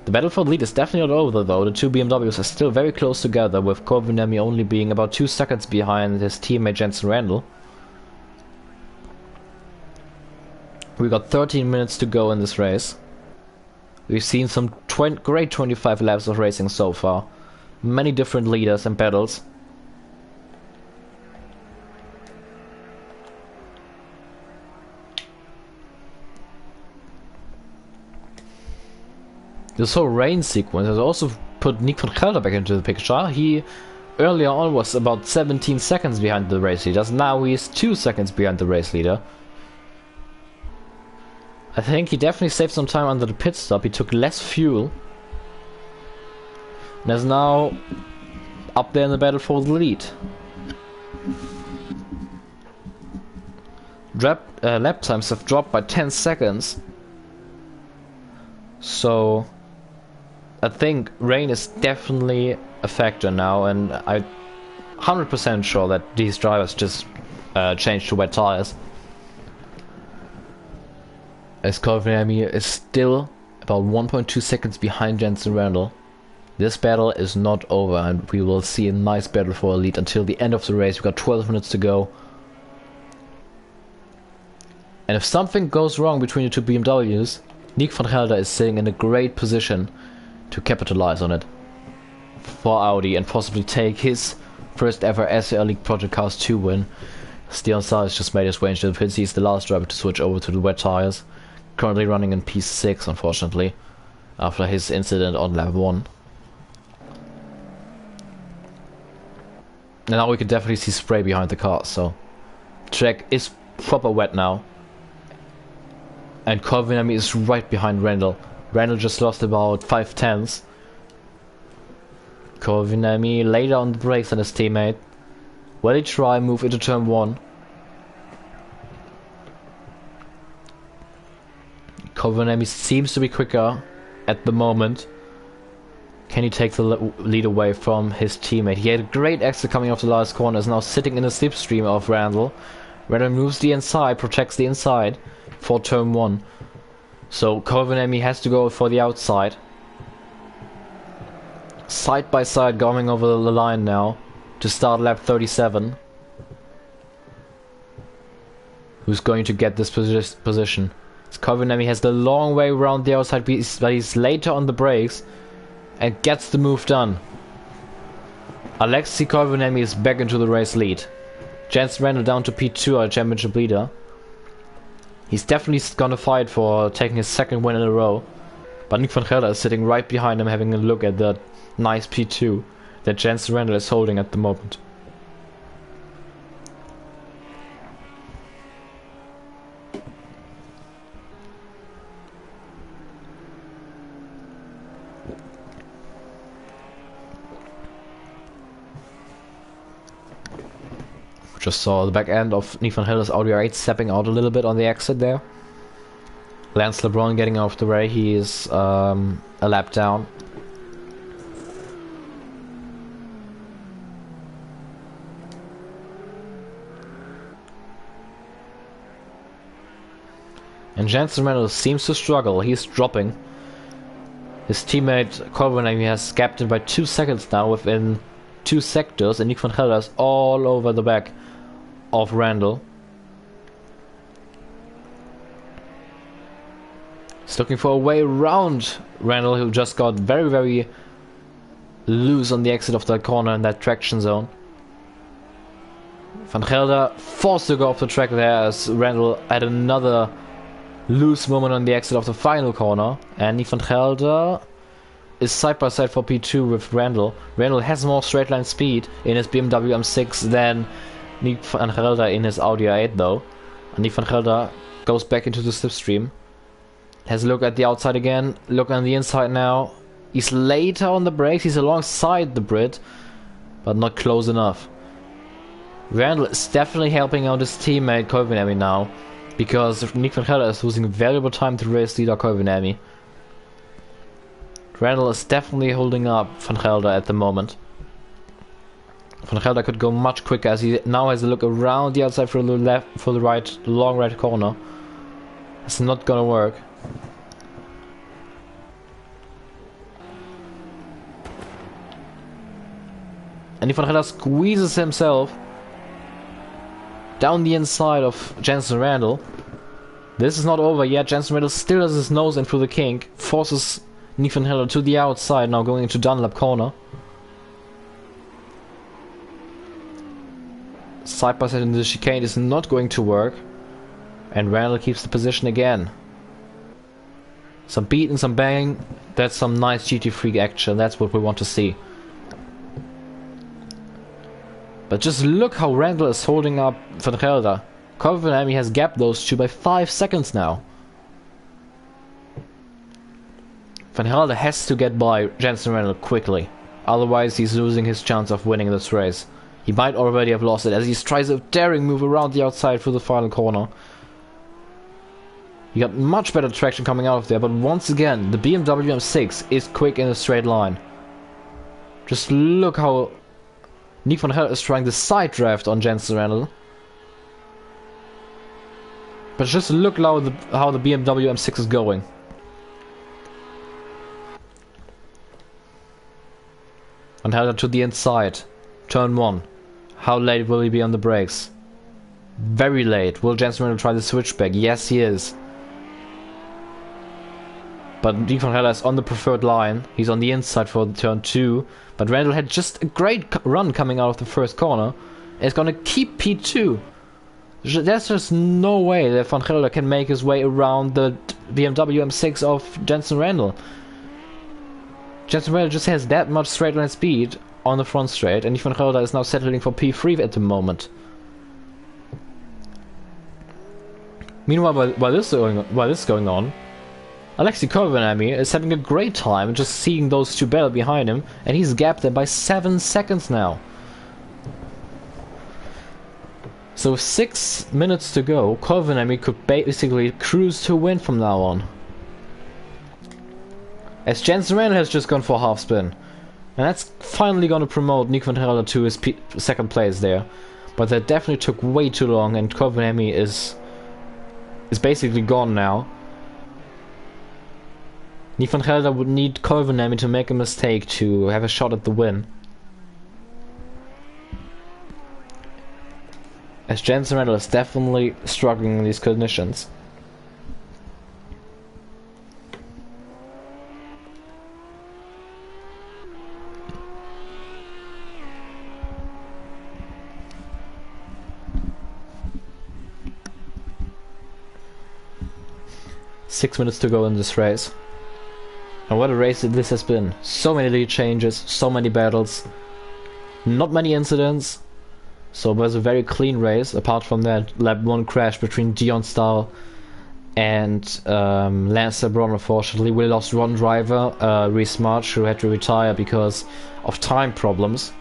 The battle for the lead is definitely not over though. The two BMWs are still very close together, with Kovenami only being about 2 seconds behind his teammate Jensen Randall. We got 13 minutes to go in this race. We've seen some great 25 laps of racing so far. Many different leaders and battles. This whole rain sequence has also put Nick van Gelder back into the picture. He earlier on was about 17 seconds behind the race leaders. Now he's 2 seconds behind the race leader. I think he definitely saved some time under the pit stop. He took less fuel. And is now up there in the battle for the lead. Lap times have dropped by 10 seconds. So I think rain is definitely a factor now, and I'm 100% sure that these drivers just changed to wet tires. As Kovenami is still about 1.2 seconds behind Jensen Randall. This battle is not over, and we will see a nice battle for a lead until the end of the race. We've got 12 minutes to go. And if something goes wrong between the two BMWs, Nick van Gelder is sitting in a great position to capitalize on it for Audi and possibly take his first ever SRL League Project Cars 2 win. Stian Saez just made his way into the pits. He's the last driver to switch over to the wet tires. Currently running in P6, unfortunately, after his incident on lap 1. And now we can definitely see spray behind the car, so track is proper wet now. And Kovenami is right behind Randall. Randall just lost about 5 tenths. Koivuniemen later on the brakes than his teammate. Will he try move into turn 1? Koivuniemen seems to be quicker at the moment. Can he take the lead away from his teammate? He had a great exit coming off the last corner, is now sitting in the slipstream of Randall. Randall moves the inside, protects the inside for turn 1. So Koivuniemen has to go for the outside. Side by side going over the line now to start lap 37. Who's going to get this position? Koivuniemen has the long way around the outside, but he's later on the brakes and gets the move done. Alexei Koivuniemen is back into the race lead. Jensen Randall down to P2, our championship leader. He's definitely gonna fight for taking his second win in a row. But Nick van Gelder is sitting right behind him, having a look at the nice P2 that Jensen Randall is holding at the moment. Just saw the back end of Nick van Gelder's Audi R8 stepping out a little bit on the exit there. Lance LeBron getting off the way, he is a lap down. And Jensen Randall seems to struggle, he's dropping. His teammate Koivuniemen has gapped him by 2 seconds now within 2 sectors, and Nick van Gelder is all over the back of Randall. He's looking for a way around Randall, who just got very, very loose on the exit of that corner in that traction zone. Van Gelder forced to go off the track there as Randall had another loose moment on the exit of the final corner, and Nick van Gelder is side by side for P2 with Randall. Randall has more straight line speed in his BMW M6 than Nick van Gelder in his Audi R8 though. And Nick van Gelder goes back into the slipstream. Has a look at the outside again, look on the inside now. He's later on the brakes, he's alongside the Brit, but not close enough. Randall is definitely helping out his teammate Koivuniemen now, because Nick van Gelder is losing valuable time to race leader Koivuniemen. Randall is definitely holding up Van Gelder at the moment. Van Gelder could go much quicker as he now has a look around the outside for the left, for the right, long right corner. It's not gonna work. And Van Gelder squeezes himself down the inside of Jensen Randall. This is not over yet. Jensen Randall still has his nose in through the kink, forces Nick van Gelder to the outside, now going into Dunlap corner. Side by side in the chicane is not going to work, and Randall keeps the position again. Some beat and some bang, that's some nice GT3 action, that's what we want to see. But just look how Randall is holding up Van Gelder. Koivuniemen has gapped those two by 5 seconds now. Van Gelder has to get by Jensen Randall quickly, otherwise he's losing his chance of winning this race. He might already have lost it as he tries a daring move around the outside for the final corner. He got much better traction coming out of there, but once again, the BMW M6 is quick in a straight line. Just look how Nick van Gelder is trying the side draft on Jensen Randall. But just look how the BMW M6 is going. Van Gelder to the inside. Turn 1. How late will he be on the brakes? Very late. Will Jensen Randall try the switchback? Yes, he is. But Nick van Gelder is on the preferred line. He's on the inside for turn 2. But Randall had just a great run coming out of the first corner. It's gonna keep P2. There's just no way that Van Gelder can make his way around the BMW M6 of Jensen Randall. Jensen Randall just has that much straight line speed on the front straight, and Van Gelder is now settling for P3 at the moment. Meanwhile, while this is going on, Alexei Koivaniemi is having a great time just seeing those two battle behind him, and he's gapped them by 7 seconds now. So with 6 minutes to go, Koivaniemi could basically cruise to win from now on. As Jensen Randall has just gone for half spin. And that's finally going to promote Nick van Gelder to his second place there. But that definitely took way too long, and Koivaniemi is basically gone now. Nick van Gelder would need Koivaniemi to make a mistake to have a shot at the win. As Jensen Randall is definitely struggling in these conditions. Six minutes to go in this race. And what a race this has been. So many lead changes, so many battles, not many incidents. So it was a very clean race, apart from that lap 1 crash between Dion Stahl and Lance Lebron. Unfortunately, we lost one driver, Reese March, who had to retire because of time problems.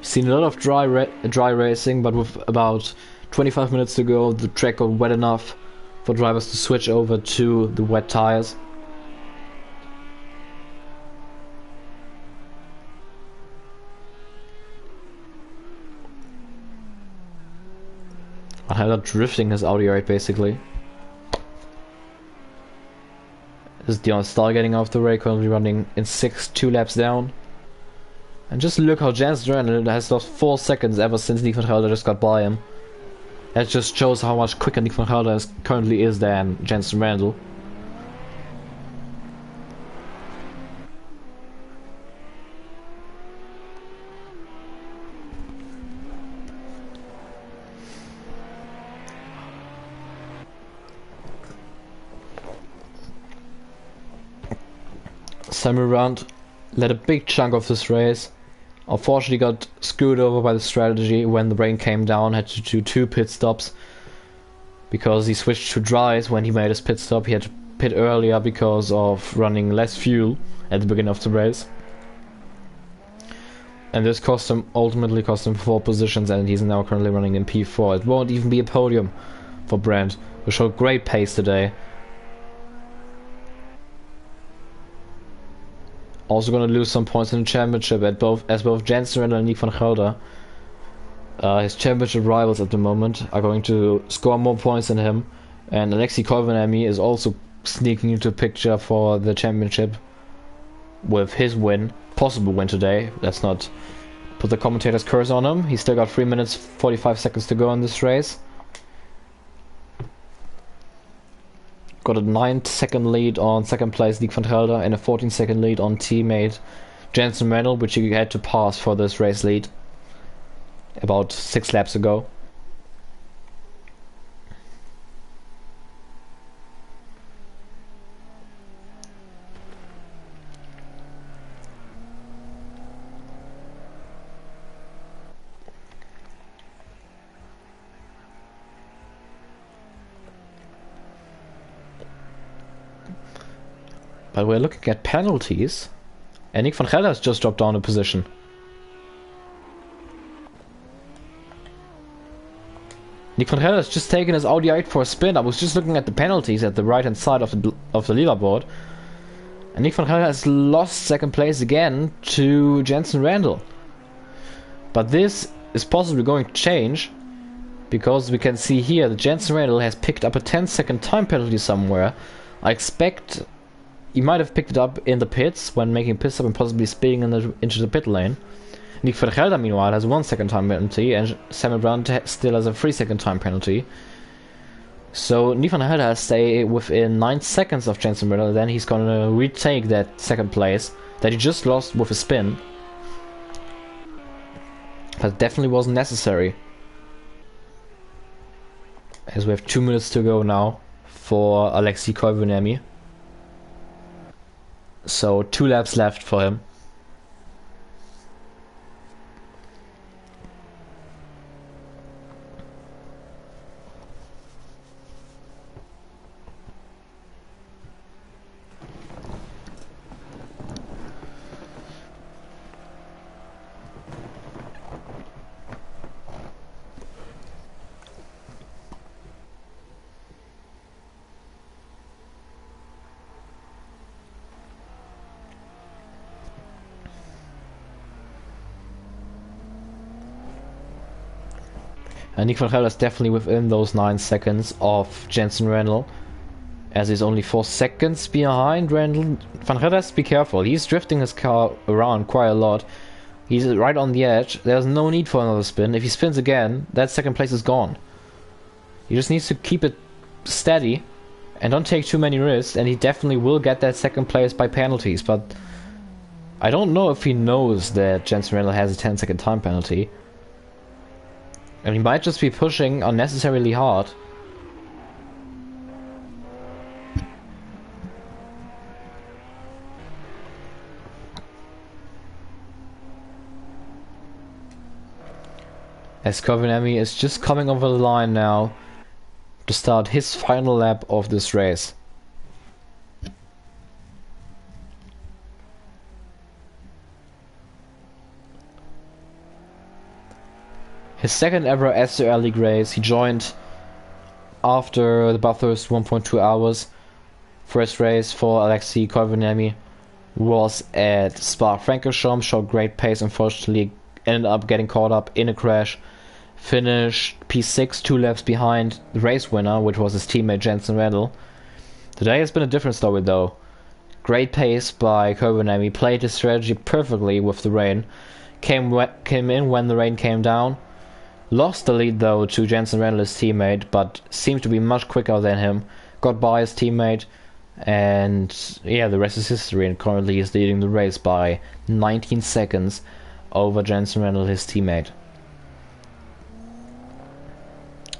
Seen a lot of dry racing, but with about 25 minutes to go, the track got wet enough for drivers to switch over to the wet tires. Van Gelder drifting his Audi R8 basically. This is Dion Stahl getting off the race, currently running in 6th, 2 laps down. And just look how Jensen Randall has lost 4 seconds ever since Nick van Gelder just got by him. That just shows how much quicker Nick van Gelder currently is than Jensen Randall. Samuel Brandt led a big chunk of this race. Unfortunately got screwed over by the strategy when the rain came down, had to do 2 pit stops because he switched to dries when he made his pit stop. He had to pit earlier because of running less fuel at the beginning of the race. And this ultimately cost him 4 positions, and he's now currently running in P4. It won't even be a podium for Brandt, who showed great pace today. Also going to lose some points in the championship as both Jensen Randall and Nick van Gelder, his championship rivals at the moment, are going to score more points than him. And Alexei Koivaniemi is also sneaking into the picture for the championship with his win, possible win today. Let's not put the commentator's curse on him. He's still got 3 minutes 45 seconds to go in this race. Got a 9-second lead on second place Nick van Gelder and a 14-second lead on teammate Jensen Randall, which he had to pass for this race lead about 6 laps ago. But we're looking at penalties, and Nick van Gelder has just dropped down a position. Nick van Gelder has just taken his Audi R8 for a spin. I was just looking at the penalties at the right hand side of the leaderboard, and Nick van Gelder has lost second place again to Jensen Randall. But this is possibly going to change, because we can see here that Jensen Randall has picked up a 10-second time penalty somewhere. I expect he might have picked it up in the pits when making pit stop and possibly spinning into the pit lane. Nick van Gelder meanwhile has a 1-second time penalty, and Samuel Brandt still has a 3-second time penalty. So Nick van Gelder has to stay within 9 seconds of Jensen Randall, then he's gonna retake that second place that he just lost with a spin. But definitely wasn't necessary, as we have 2 minutes to go now for Alexei Koivaniemi. So 2 laps left for him. And Nick van Gelder is definitely within those 9 seconds of Jensen Randall, as he's only 4 seconds behind Randall. Van Gelder has to be careful. He's drifting his car around quite a lot. He's right on the edge. There's no need for another spin. If he spins again, that second place is gone. He just needs to keep it steady and don't take too many risks, and he definitely will get that second place by penalties. But I don't know if he knows that Jensen Randall has a 10-second time penalty. And he might just be pushing unnecessarily hard. As Kovenemi is just coming over the line now to start his final lap of this race. His second ever SRL League race. He joined after the Bathurst 1.2 hours. First race for Alexei Kovenemi was at Spa-Francorchamps, showed great pace. Unfortunately, ended up getting caught up in a crash. Finished P6, 2 laps behind the race winner, which was his teammate Jensen Randall. Today has been a different story though. Great pace by Kovenemi, played his strategy perfectly with the rain. Came in when the rain came down. Lost the lead though to Jensen Randall, his teammate, but seemed to be much quicker than him. Got by his teammate, and yeah, the rest is history, and currently he's leading the race by 19 seconds over Jensen Randall, his teammate.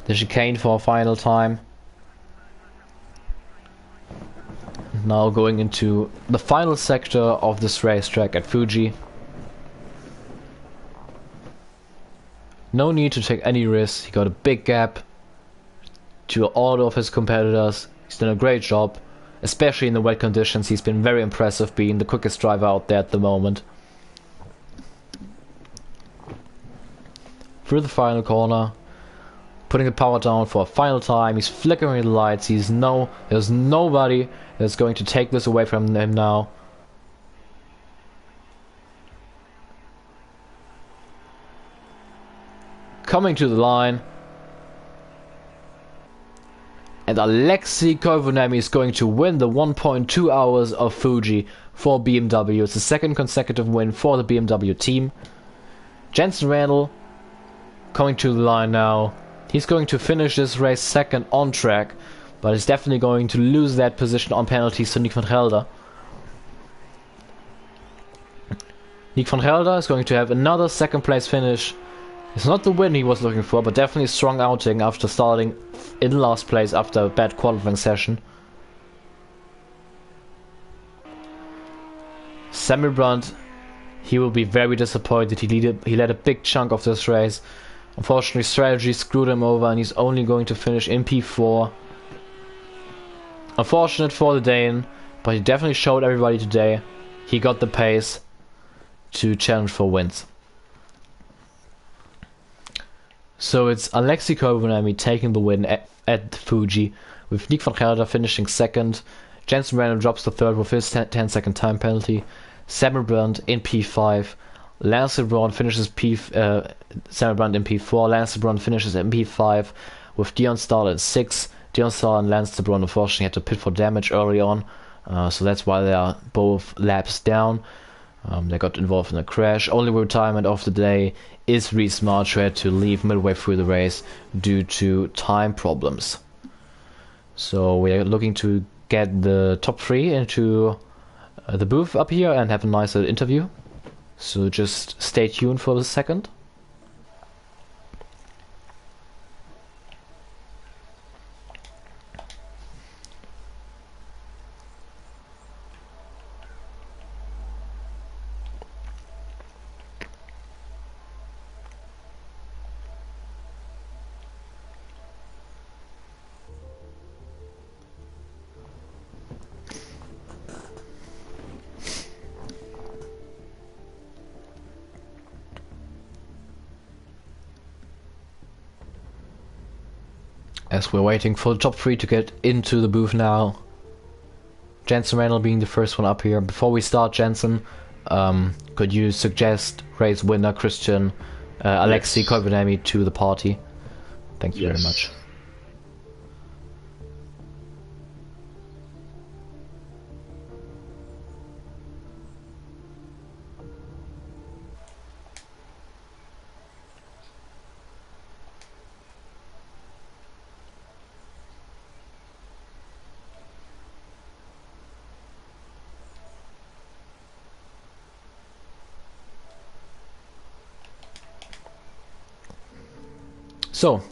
The chicane for a final time. Now going into the final sector of this racetrack at Fuji. No need to take any risks. He got a big gap to all of his competitors. He's done a great job, especially in the wet conditions. He's been very impressive, being the quickest driver out there at the moment. Through the final corner, putting the power down for a final time. He's flickering the lights. There's nobody that's going to take this away from him now. Coming to the line, and Alexei Kovenemi is going to win the 1.2 hours of Fuji for BMW. It's the second consecutive win for the BMW team. Jensen Randall coming to the line now. He's going to finish this race second on track, but he's definitely going to lose that position on penalties to Nick van Gelder. Nick van Gelder is going to have another second place finish. It's not the win he was looking for, but definitely a strong outing after starting in last place after a bad qualifying session. Samuel Brandt, he will be very disappointed. He led a big chunk of this race. Unfortunately, strategy screwed him over, and he's only going to finish in P4. Unfortunate for the Dane, but he definitely showed everybody today he got the pace to challenge for wins. So it's Alexei Kovenemi taking the win at Fuji, with Nick van Gelder finishing second. Jensen Randall drops to third with his 10-second time penalty. Samuel Brandt in P5. Lance LeBron finishes Samuel Brandt in P4. Lance LeBron finishes in P5 with Dion Stahl at 6. Dion Stahl and Lance LeBron unfortunately had to pit for damage early on, so that's why they are both laps down. They got involved in a crash. Only retirement of the day is Reese March, who had to leave midway through the race due to time problems. So we are looking to get the top 3 into the booth up here and have a nice little interview. So just stay tuned for the second. As we're waiting for the top 3 to get into the booth now. Jensen Randall being the first one up here. Before we start, Jensen, could you suggest race winner Christian Alexei Kovenemi to the party? Thank you very much. So,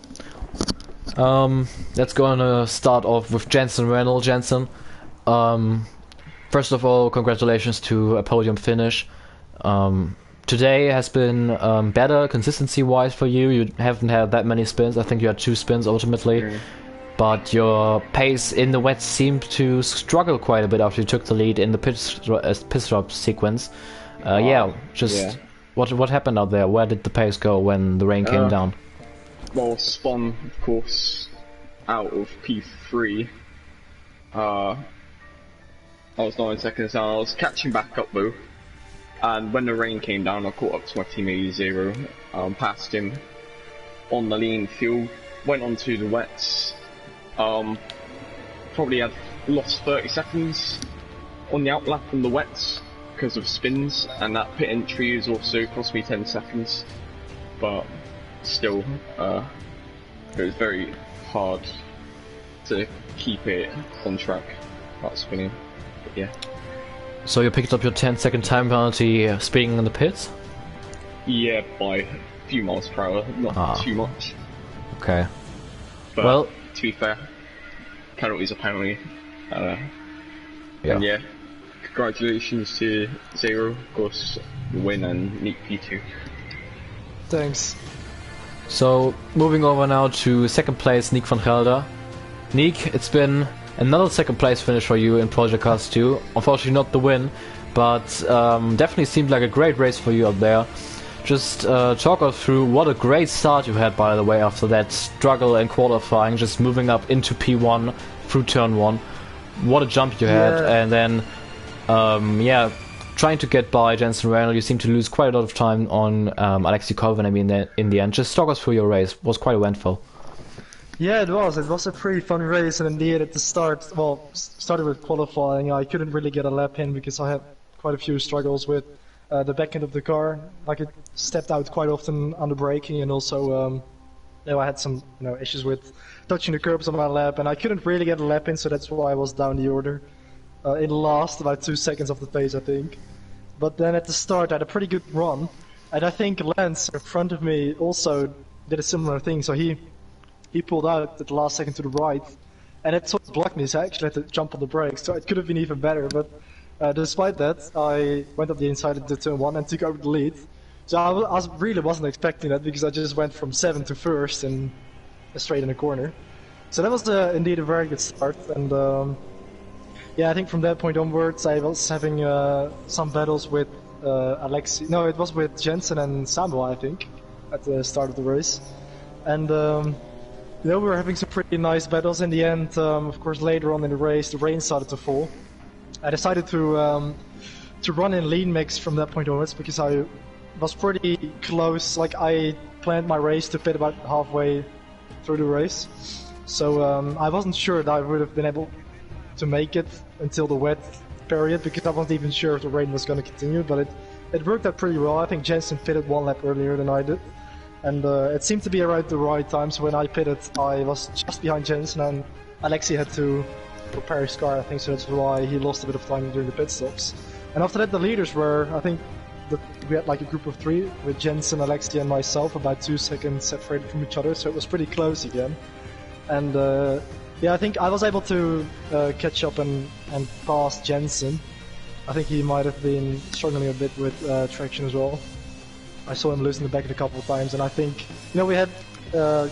let's go on start off with Jensen Reynolds. Jensen, first of all, congratulations to a podium finish. Today has been better consistency-wise for you. You haven't had that many spins. I think you had 2 spins ultimately. But your pace in the wet seemed to struggle quite a bit after you took the lead in the pit stop sequence. What happened out there? Where did the pace go when the rain came down? Well, spun, of course, out of P3. I was 9 seconds down. I was catching back up though, and when the rain came down, I caught up to my teammate Zero. Passed him on the lean field. Went onto the wets. Probably had lost 30 seconds on the outlap on the wets because of spins, and that pit entry has also cost me 10 seconds. But still, it was very hard to keep it on track without spinning. But yeah. So you picked up your 10-second time penalty speeding in the pits? Yeah, by a few miles per hour, not too much. Okay. But well, to be fair, penalties are penalty. And yeah, congratulations to Zero, of course, the win, and Neat P2. Thanks. So, moving over now to second place, Nick van Gelder. Nick, it's been another second place finish for you in Project Cars 2. Unfortunately not the win, but definitely seemed like a great race for you up there. Just talk us through what a great start you had, by the way, after that struggle in qualifying, just moving up into P1 through turn 1. What a jump you had, and then, trying to get by Jensen Reynolds. You seem to lose quite a lot of time on Alexei Colvin, in the end. Just talk us through your race. It was quite eventful. Yeah, it was. It was a pretty fun race, and indeed at the start, started with qualifying. I couldn't really get a lap in because I had quite a few struggles with the back end of the car. Like, it stepped out quite often under braking, and also I had some issues with touching the curbs on my lap, and I couldn't really get a lap in, so that's why I was down the order. It lost about 2 seconds of the pace, I think. But then at the start I had a pretty good run, and I think Lance in front of me also did a similar thing, so he pulled out at the last second to the right, and it sort of blocked me, so I actually had to jump on the brakes, so it could have been even better, but despite that, I went up the inside into turn 1 and took over the lead. So I really wasn't expecting that, because I just went from 7th to 1st and straight in a corner. So that was indeed a very good start, and yeah, I think from that point onwards I was having some battles with Alexei. No, it was with Jensen and Sandro, I think, at the start of the race. And we were having some pretty nice battles in the end. Of course, later on in the race, the rain started to fall. I decided to run in lean mix from that point onwards, because I was pretty close. Like, I planned my race to pit about halfway through the race. So I wasn't sure that I would have been able to make it until the wet period, because I wasn't even sure if the rain was going to continue, but it worked out pretty well. I think Jensen pitted 1 lap earlier than I did, and it seemed to be around the right time, so when I pitted I was just behind Jensen, and Alexei had to repair his car, I think, so that's why he lost a bit of time during the pit stops. And after that the leaders were, I think, we had like a group of 3 with Jensen, Alexei and myself, about 2 seconds separated from each other, so it was pretty close again. And yeah, I think I was able to catch up and pass Jensen. I think he might have been struggling a bit with traction as well. I saw him losing the back a couple of times, and I think, we had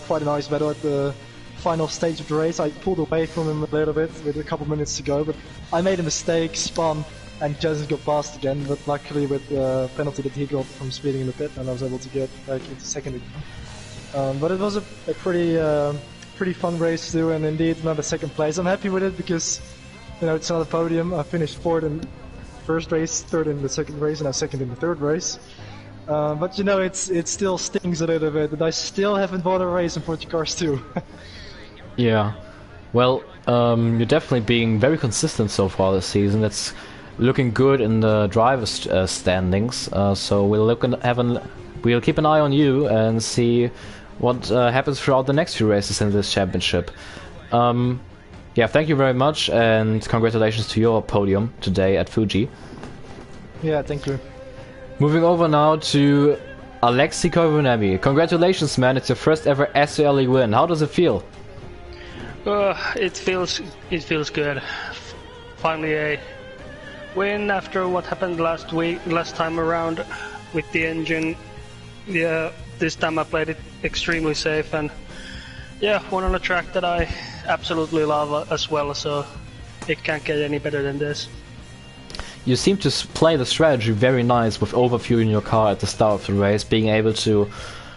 quite a nice battle at the final stage of the race. I pulled away from him a little bit with a couple minutes to go, but I made a mistake, spun, and Jensen got past again, but luckily with the penalty that he got from speeding in the pit, and I was able to get back into second again. But it was a pretty fun race to do, and indeed another second place. I'm happy with it because, it's another podium. I finished 4th in the first race, 3rd in the second race, and I'm 2nd in the 3rd race. But you know, it still stings a little bit that I still haven't won a race in Portugal Cars 2. Yeah. Well, you're definitely being very consistent so far this season. That's looking good in the drivers' standings. So we'll keep an eye on you and see what happens throughout the next few races in this championship. Yeah, thank you very much, and congratulations to your podium today at Fuji. Yeah, thank you. Moving over now to Alexei Koivunemi. Congratulations, man! It's your first ever SRL League win. How does it feel? It feels good. Finally a win after what happened last time around with the engine. Yeah, this time I played it extremely safe, and yeah, won on a track that I absolutely love as well, so it can't get any better than this. You seem to play the strategy very nice with overfueling your car at the start of the race, being able to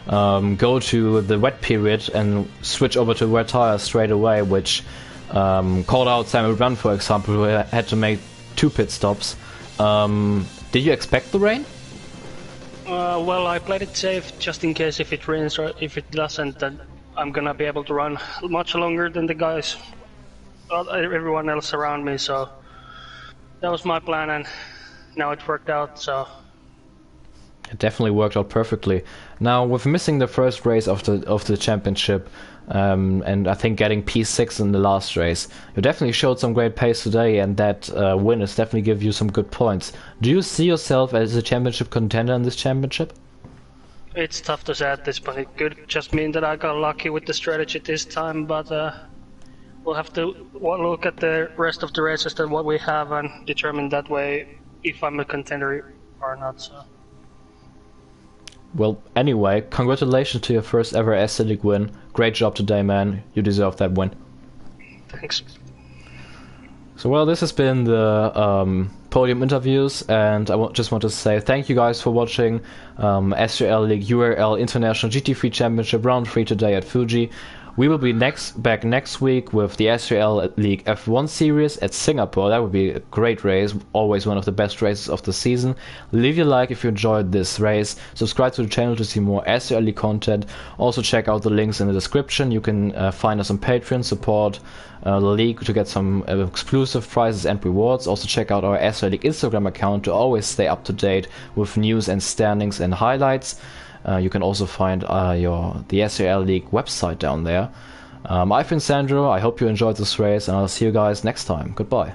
go to the wet period and switch over to wet tires straight away, which called out Samuel Brand, for example, who had to make 2 pit stops. Did you expect the rain? Well, I played it safe just in case if it rains, or if it doesn't, then I'm gonna be able to run much longer than the guys, everyone else around me, so that was my plan, and now it worked out, so... It definitely worked out perfectly. Now, with missing the first race of the championship, and I think getting P6 in the last race, you definitely showed some great pace today, and that win has definitely give you some good points. Do you see yourself as a championship contender in this championship? It's tough to say at this point. It could just mean that I got lucky with the strategy this time, but we'll have to look at the rest of the races that what we have and determine that way if I'm a contender or not. So. Well, anyway, congratulations to your first ever SRL League win. Great job today, man. You deserve that win. Thanks. So, well, this has been the podium interviews, and I just want to say thank you guys for watching SRL League URL International GT3 Championship Round 3 today at Fuji. We will be back next week with the SRL League F1 Series at Singapore. That would be a great race, always one of the best races of the season. Leave your like if you enjoyed this race. Subscribe to the channel to see more SRL League content. Also check out the links in the description. You can find us on Patreon, support the league to get some exclusive prizes and rewards. Also check out our SRL League Instagram account to always stay up to date with news and standings and highlights. You can also find the SRL League website down there. I've been Sandro. I hope you enjoyed this race, and I'll see you guys next time. Goodbye.